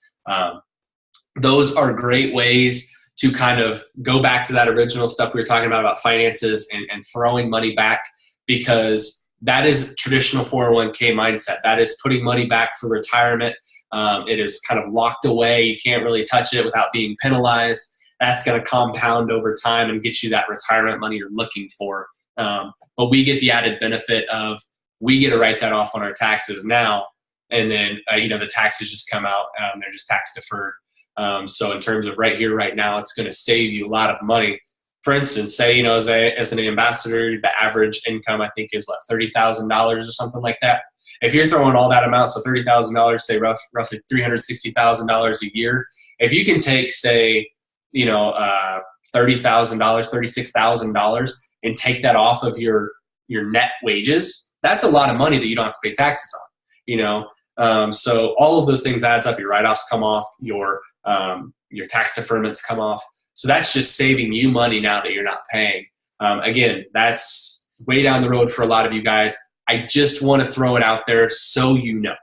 B: Those are great ways to kind of go back to that original stuff we were talking about finances and throwing money back, because that is traditional 401k mindset. That is putting money back for retirement. It is kind of locked away. You can't really touch it without being penalized. That's going to compound over time and get you that retirement money you're looking for. But we get the added benefit of, we get to write that off on our taxes now, and then the taxes just come out. They're just tax deferred. So in terms of right here, right now, it's going to save you a lot of money. For instance, say as an ambassador, the average income I think is $30,000 or something like that. If you're throwing all that amount, so $30,000, say roughly $360,000 a year. If you can take say $30,000, $36,000, and take that off of your net wages, that's a lot of money that you don't have to pay taxes on. So all of those things adds up. Your write-offs come off, your tax deferments come off. So that's just saving you money now that you're not paying. Again, that's way down the road for a lot of you guys. I just want to throw it out there so you know.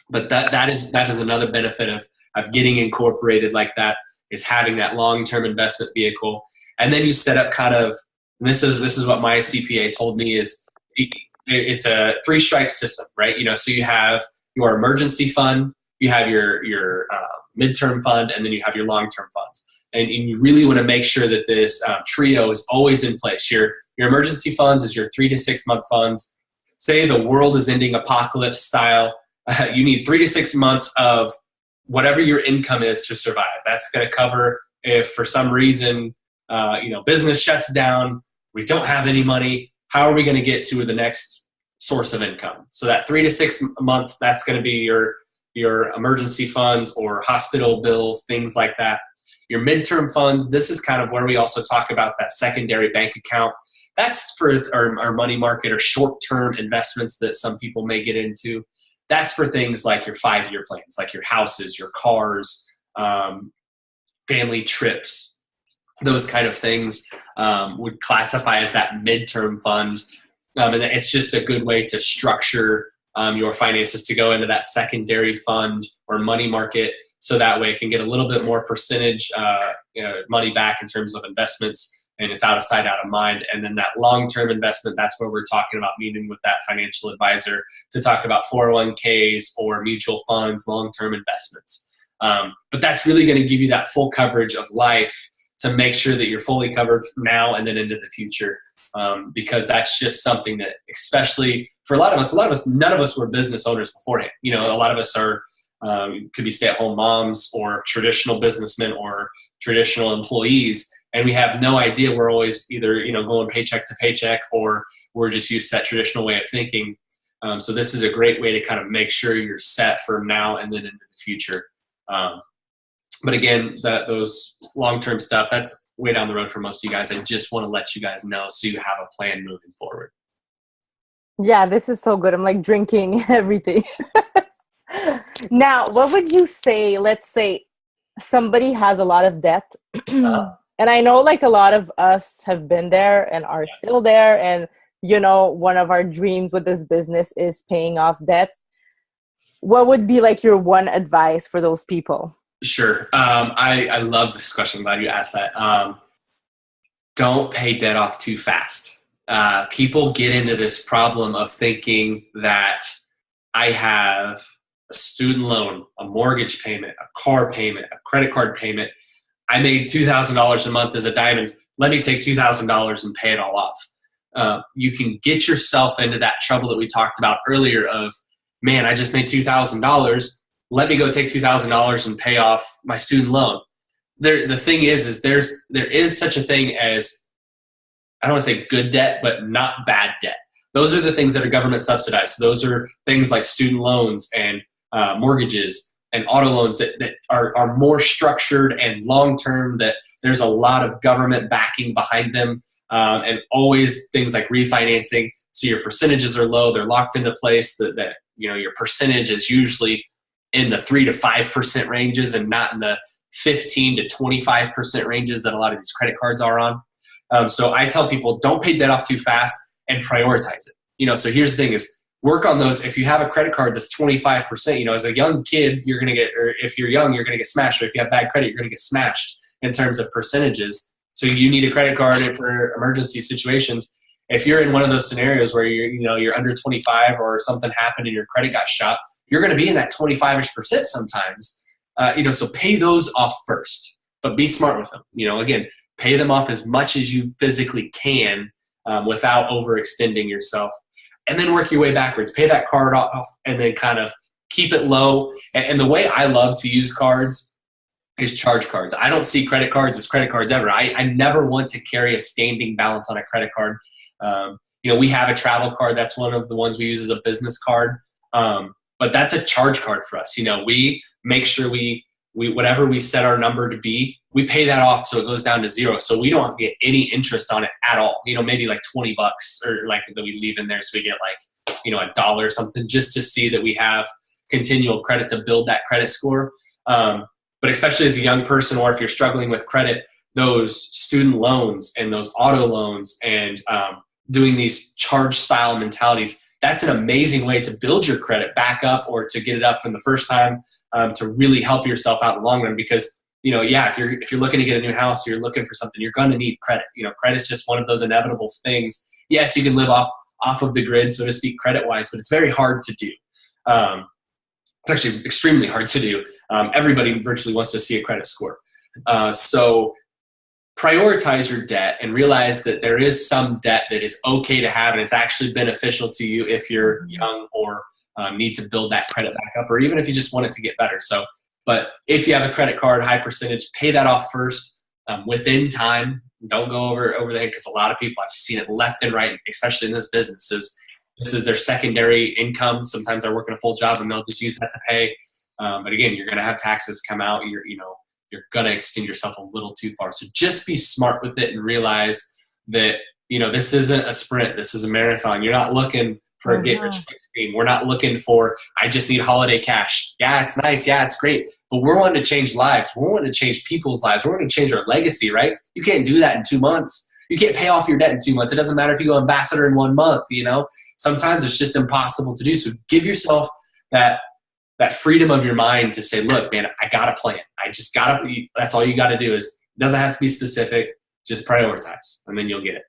B: But that is another benefit of getting incorporated like that, is having that long-term investment vehicle. And then you set up kind of, and this is what my CPA told me, is it's a 3-strike system, right? So you have your emergency fund, you have your midterm fund, and then you have your long-term funds. And you really want to make sure that this trio is always in place. Your emergency funds is your 3 to 6 month funds. Say the world is ending apocalypse style. You need 3 to 6 months of whatever your income is to survive. That's going to cover if for some reason business shuts down, we don't have any money. How are we going to get to the next source of income? So that 3 to 6 months, that's going to be your emergency funds or hospital bills, things like that. Your midterm funds, this is kind of where we also talk about that secondary bank account. That's for our money market or short-term investments that some people may get into. That's for things like your 5-year plans, like your houses, your cars, family trips, those kind of things would classify as that midterm fund. And it's just a good way to structure your finances to go into that secondary fund or money market, so that way it can get a little bit more percentage money back in terms of investments, and it's out of sight, out of mind. And then that long-term investment, that's where we're talking about meeting with that financial advisor to talk about 401ks or mutual funds, long-term investments. But that's really going to give you that full coverage of life to make sure that you're fully covered from now and then into the future. Because that's just something that, especially for a lot of us, none of us were business owners beforehand. A lot of us are, could be stay-at-home moms or traditional businessmen or traditional employees, and we have no idea. We're always either, going paycheck to paycheck, or we're just used to that traditional way of thinking. So this is a great way to kind of make sure you're set for now and then into the future. But again, those long-term stuff, that's way down the road for most of you guys. I just want to let you guys know so you have a plan moving forward.
A: Yeah, this is so good. I'm like drinking everything. Now, what would you say, let's say somebody has a lot of debt. And I know like a lot of us have been there and are still there. And, one of our dreams with this business is paying off debts. what would be like your one advice for those people?
B: Sure. I love this question. I'm glad you asked that. Don't pay debt off too fast. People get into this problem of thinking that I have a student loan, a mortgage payment, a car payment, a credit card payment. I made $2,000 a month as a diamond. Let me take $2,000 and pay it all off. You can get yourself into that trouble that we talked about earlier of, man, I just made $2,000. Let me go take $2,000 and pay off my student loan. The thing is there is such a thing as, I don't want to say good debt, but not bad debt. Those are the things that are government subsidized. So those are things like student loans and mortgages and auto loans that are more structured and long-term, that there's a lot of government backing behind them, and always things like refinancing. So your percentages are low. They're locked into place. That your percentage is usually in the 3 to 5% ranges and not in the 15 to 25% ranges that a lot of these credit cards are on. So I tell people, don't pay debt off too fast and prioritize it. So here's the thing is, work on those. If you have a credit card that's 25%, as a young kid, you're going to get, or if you're young, you're going to get smashed. Or if you have bad credit, you're going to get smashed in terms of percentages. So you need a credit card for emergency situations. If you're in one of those scenarios where you're under 25 or something happened and your credit got shot, you're going to be in that 25-ish% sometimes. So pay those off first, but be smart with them. Again, pay them off as much as you physically can without overextending yourself. And then work your way backwards. Pay that card off and then kind of keep it low. And the way I love to use cards is charge cards. I don't see credit cards as credit cards ever. I never want to carry a standing balance on a credit card. We have a travel card. That's one of the ones we use as a business card. But that's a charge card for us. We make sure we whatever we set our number to be, we pay that off so it goes down to zero. So we don't get any interest on it at all. Maybe like $20 or like that we leave in there. So we get like, $1 or something just to see that we have continual credit to build that credit score. But especially as a young person, or if you're struggling with credit, those student loans and those auto loans and doing these charge style mentalities, that's an amazing way to build your credit back up or to get it up from the first time, to really help yourself out in the long run. Because, if you're looking to get a new house, or you're looking for something, you're going to need credit. Credit's just one of those inevitable things. Yes, you can live off of the grid, so to speak, credit-wise, but it's very hard to do. It's actually extremely hard to do. Everybody virtually wants to see a credit score. So prioritize your debt and realize that there is some debt that is okay to have, and it's actually beneficial to you if you're young or need to build that credit back up, or even if you just want it to get better. But if you have a credit card, high percentage, pay that off first within time. Don't go over there, because a lot of people, I've seen it left and right, especially in this business, this is their secondary income. Sometimes they're working a full job and they'll just use that to pay. But again, you're going to have taxes come out. You're going to extend yourself a little too far. So just be smart with it and realize that, this isn't a sprint. This is a marathon. You're not looking for a get rich quick scheme. We're not looking for, I just need holiday cash. Yeah, it's nice. Yeah, it's great. But we're wanting to change lives. We're wanting to change people's lives. We're wanting to change our legacy, right? You can't do that in 2 months. You can't pay off your debt in 2 months. It doesn't matter if you go ambassador in 1 month, Sometimes it's just impossible to do. So give yourself that freedom of your mind to say, look, man, I got a plan. That's all you got to do. It doesn't have to be specific. Just prioritize, and then you'll get it.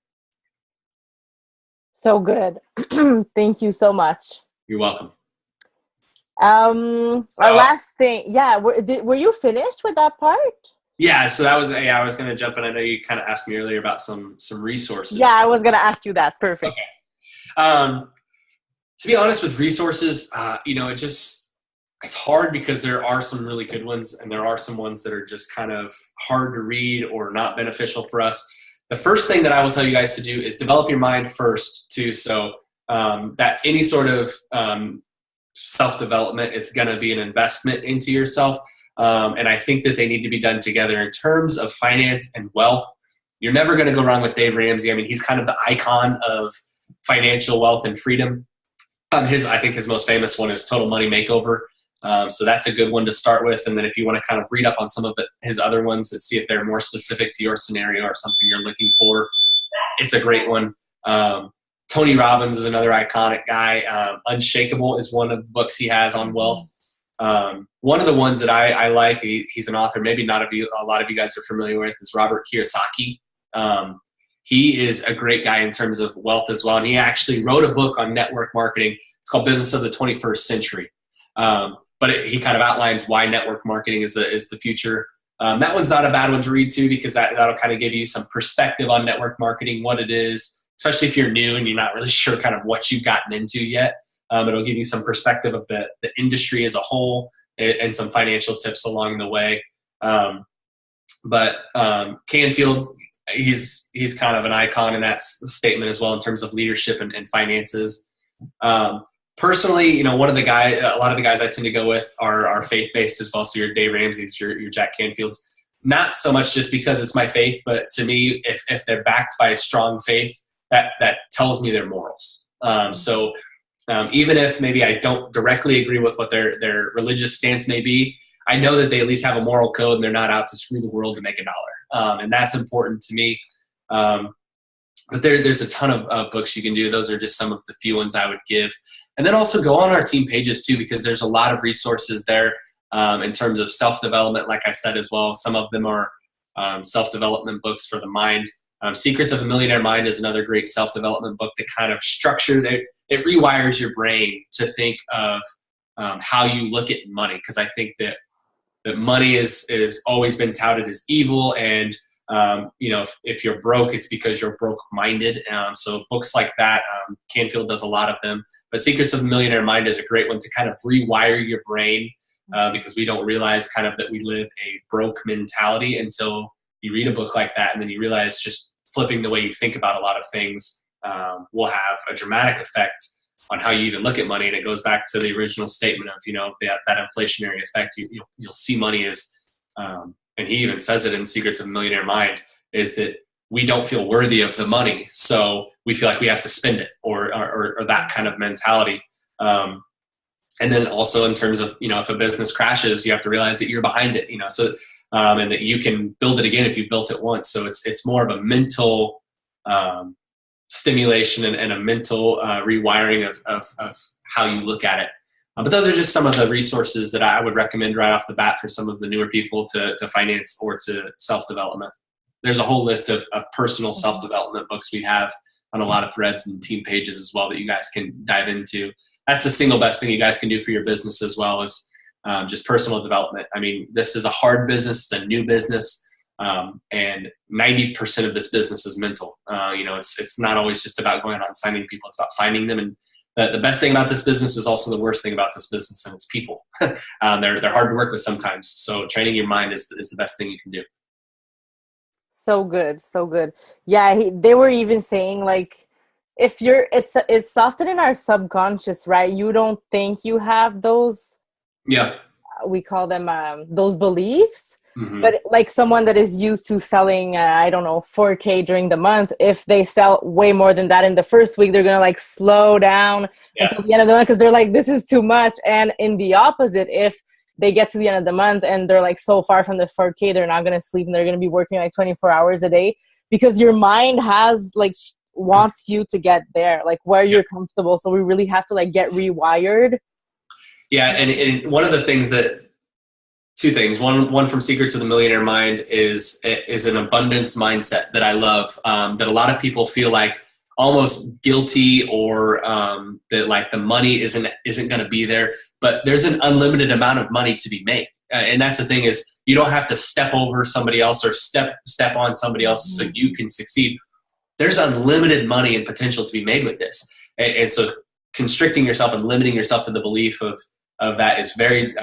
A: So good. Thank you so much.
B: You're welcome.
A: Our last thing. Yeah. Were you finished with that part?
B: Yeah. So that was, I was going to jump in. I know you kind of asked me earlier about some resources.
A: Yeah, I was going to ask you that. Perfect.
B: Okay. To be honest with resources, it's hard because there are some really good ones and there are some ones that are just kind of hard to read or not beneficial for us. The first thing that I will tell you guys to do is develop your mind first too. So that any sort of self-development is going to be an investment into yourself. And I think that they need to be done together in terms of finance and wealth. You're never going to go wrong with Dave Ramsey. I mean, he's kind of the icon of financial wealth and freedom. I think his most famous one is Total Money Makeover. So that's a good one to start with. And then if you want to kind of read up on some of his other ones and see if they're more specific to your scenario or something you're looking for, it's a great one. Tony Robbins is another iconic guy. Unshakable is one of the books he has on wealth. One of the ones that I like, he's an author, maybe not a lot of you guys are familiar with, is Robert Kiyosaki. He is a great guy in terms of wealth as well. And he actually wrote a book on network marketing. It's called Business of the 21st Century. But he kind of outlines why network marketing is the future. That one's not a bad one to read too, because that'll kind of give you some perspective on network marketing, what it is, especially if you're new and you're not really sure kind of what you've gotten into yet. It'll give you some perspective of the industry as a whole and some financial tips along the way. But Canfield, he's kind of an icon in that statement as well in terms of leadership and finances. Personally, a lot of the guys I tend to go with are faith-based as well. So your Dave Ramsey's, your Jack Canfields, not so much just because it's my faith, but to me, if they're backed by a strong faith, that tells me their morals. So even if maybe I don't directly agree with what their religious stance may be, I know that they at least have a moral code and they're not out to screw the world to make a dollar. And that's important to me. But there's a ton of books you can do. Those are just some of the few ones I would give. And then also go on our team pages too, because there's a lot of resources there in terms of self-development, like I said as well. Some of them are self-development books for the mind. Secrets of a Millionaire Mind is another great self-development book that kind of it rewires your brain to think of how you look at money. Because I think that money is always been touted as evil, and if you're broke, it's because you're broke-minded. So books like that, Canfield does a lot of them. But Secrets of the Millionaire Mind is a great one to kind of rewire your brain because we don't realize kind of that we live a broke mentality until you read a book like that, and then you realize just flipping the way you think about a lot of things will have a dramatic effect on how you even look at money. And it goes back to the original statement of that inflationary effect. You'll see money as and he even says it in Secrets of a Millionaire Mind, is that we don't feel worthy of the money, so we feel like we have to spend it, or that kind of mentality. And then also in terms of, if a business crashes, you have to realize that you're behind it, and that you can build it again if you built it once. So it's more of a mental stimulation and a mental rewiring of how you look at it. But those are just some of the resources that I would recommend right off the bat for some of the newer people to finance or to self-development. There's a whole list of personal self-development books we have on a lot of threads and team pages as well that you guys can dive into. That's the single best thing you guys can do for your business as well, as just personal development. I mean, this is a hard business. It's a new business. And 90% of this business is mental. It's not always just about going out and signing people. It's about finding them. And the best thing about this business is also the worst thing about this business, and it's people. They're hard to work with sometimes. So training your mind is the best thing you can do.
A: So good. So good. Yeah. They were even saying, like, it's often in our subconscious, right? You don't think you have those. Yeah. We call them those beliefs. Mm-hmm. But like someone that is used to selling, 4K during the month, if they sell way more than that in the first week, they're going to like slow down until the end of the month because they're like, this is too much. And in the opposite, if they get to the end of the month and they're like so far from the 4K, they're not going to sleep and they're going to be working like 24 hours a day because your mind has like wants you to get there, like where you're comfortable. So we really have to like get rewired.
B: Yeah. And one of the things two things. One from Secrets of the Millionaire Mind is an abundance mindset that I love, that a lot of people feel like almost guilty or that like the money isn't going to be there, but there's an unlimited amount of money to be made. And that's the thing, is you don't have to step over somebody else or step on somebody else so you can succeed. There's unlimited money and potential to be made with this. And so constricting yourself and limiting yourself to the belief of that is very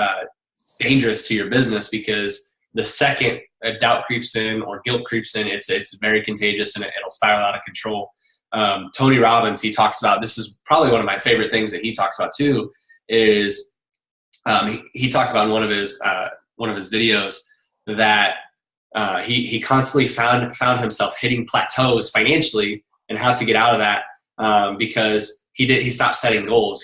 B: dangerous to your business, because the second a doubt creeps in or guilt creeps in, it's very contagious and it'll spiral out of control. Tony Robbins, he talks about, this is probably one of my favorite things that he talks about too, is he talked about in one of his videos that he constantly found himself hitting plateaus financially and how to get out of that, because he stopped setting goals.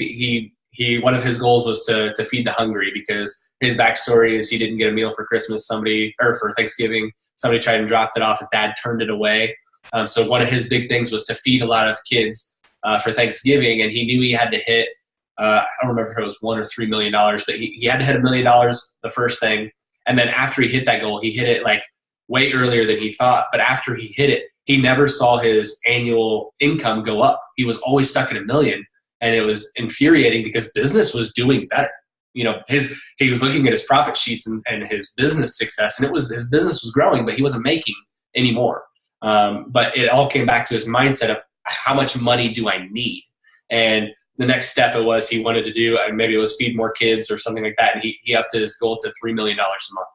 B: One of his goals was to feed the hungry, because his backstory is he didn't get a meal for Christmas. For Thanksgiving, somebody tried and dropped it off. His dad turned it away. So one of his big things was to feed a lot of kids for Thanksgiving, and he knew he had to hit. I don't remember if it was $1 or $3 million, but he had to hit $1 million the first thing, and then after he hit that goal, he hit it like way earlier than he thought. But after he hit it, he never saw his annual income go up. He was always stuck at $1 million, and it was infuriating because business was doing better. You know, he was looking at his profit sheets and his business success, and his business was growing, but he wasn't making anymore. But it all came back to his mindset of how much money do I need? And the next step he wanted to do, maybe it was feed more kids or something like that. And he upped his goal to $3 million a month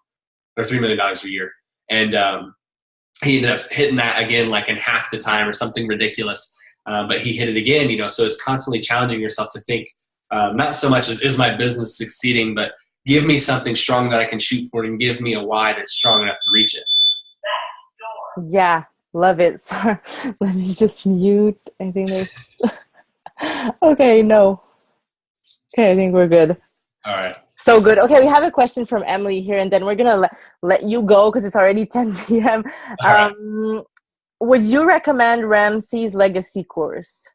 B: or $3 million a year. And he ended up hitting that again, like in half the time or something ridiculous. But he hit it again, you know, so it's constantly challenging yourself to think, not so much as is my business succeeding, but give me something strong that I can shoot for and give me a why that's strong enough to reach it.
A: Yeah, love it. Sorry, let me just mute. I think there's okay, no. Okay, I think we're good.
B: All right.
A: So good. Okay, we have a question from Emily here, and then we're gonna let you go because it's already 10 p.m.
B: Right.
A: Would you recommend Ramsey's Legacy course?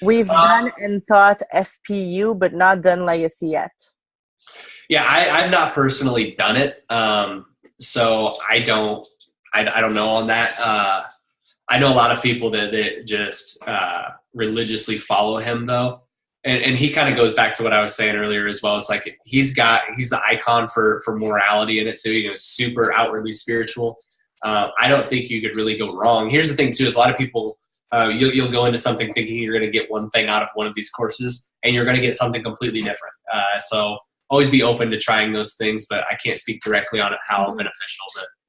A: We've done and taught FPU, but not done Legacy yet.
B: Yeah, I've not personally done it, so I don't know on that. I know a lot of people that just religiously follow him though. And he kind of goes back to what I was saying earlier as well. It's like he's the icon for morality in it too. You know, super outwardly spiritual. I don't think you could really go wrong. Here's the thing too: is a lot of people you'll go into something thinking you're going to get one thing out of one of these courses, and you're going to get something completely different. So always be open to trying those things, but I can't speak directly on how beneficial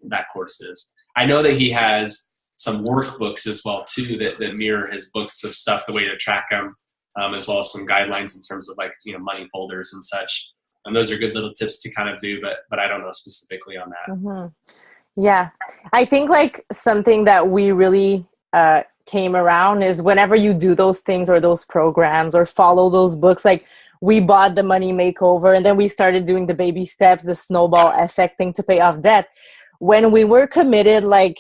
B: that course is. I know that he has some workbooks as well too that mirror his books of stuff, the way to track them. As well as some guidelines in terms of like, you know, money folders and such. And those are good little tips to kind of do, but I don't know specifically on that.
A: Mm-hmm. Yeah. I think like something that we really came around is whenever you do those things or those programs or follow those books, like we bought the Money Makeover and then we started doing the baby steps, the snowball effect thing to pay off debt. When we were committed like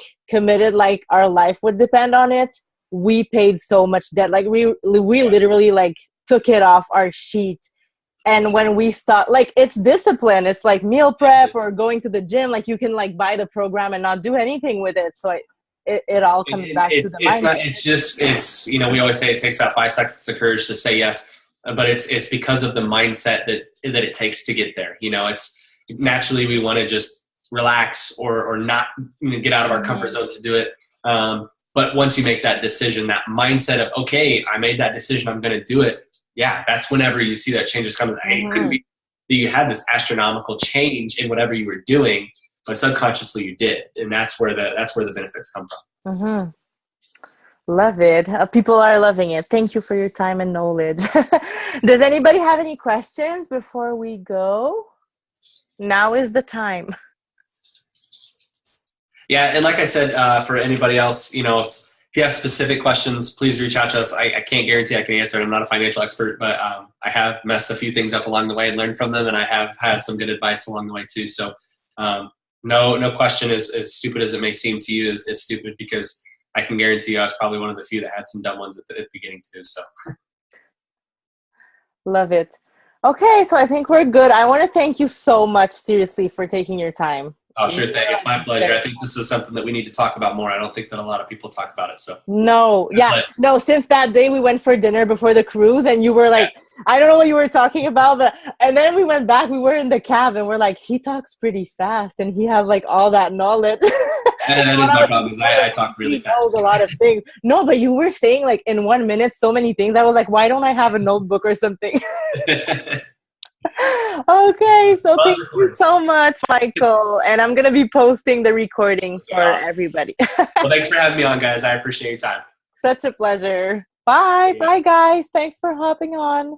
A: our life would depend on it, we paid so much debt. Like we literally like took it off our sheet. And when we stopped, like it's discipline. It's like meal prep or going to the gym. Like you can like buy the program and not do anything with it. So it all comes back to the mindset.
B: It's you know, we always say it takes that 5 seconds of courage to say yes, but it's because of the mindset that it takes to get there. You know, it's naturally we want to just relax or not, you know, get out of our comfort zone to do it. But once you make that decision, that mindset of, okay, I made that decision, I'm going to do it. Yeah, that's whenever you see that change is coming. It couldn't be that you had this astronomical change in whatever you were doing, but subconsciously you did. And that's where the benefits come from.
A: Mm-hmm. Love it. People are loving it. Thank you for your time and knowledge. Does anybody have any questions before we go? Now is the time. Yeah,
B: and like I said, for anybody else, you know, if you have specific questions, please reach out to us. I can't guarantee I can answer. I'm not a financial expert, but I have messed a few things up along the way and learned from them, and I have had some good advice along the way too. So no question is as stupid as it may seem to you is stupid, because I can guarantee you I was probably one of the few that had some dumb ones at the beginning too. So
A: love it. Okay, so I think we're good. I want to thank you so much, seriously, for taking your time.
B: Oh, sure thing. It's my pleasure. I think this is something that we need to talk about more. I don't think that a lot of people talk about it. So
A: no, since that day we went for dinner before the cruise and you were like, I don't know what you were talking about, and then we went back, we were in the cab and we're like, he talks pretty fast and he has like all that knowledge.
B: That is my problem. I talk really fast.
A: He knows a lot of things. No, but you were saying like in 1 minute so many things. I was like, why don't I have a notebook or something? Okay, so thank you so much, Michael. And I'm going to be posting the recording for everybody.
B: Well, thanks for having me on, guys. I appreciate your time.
A: Such a pleasure. Bye. Bye, guys. Thanks for hopping on.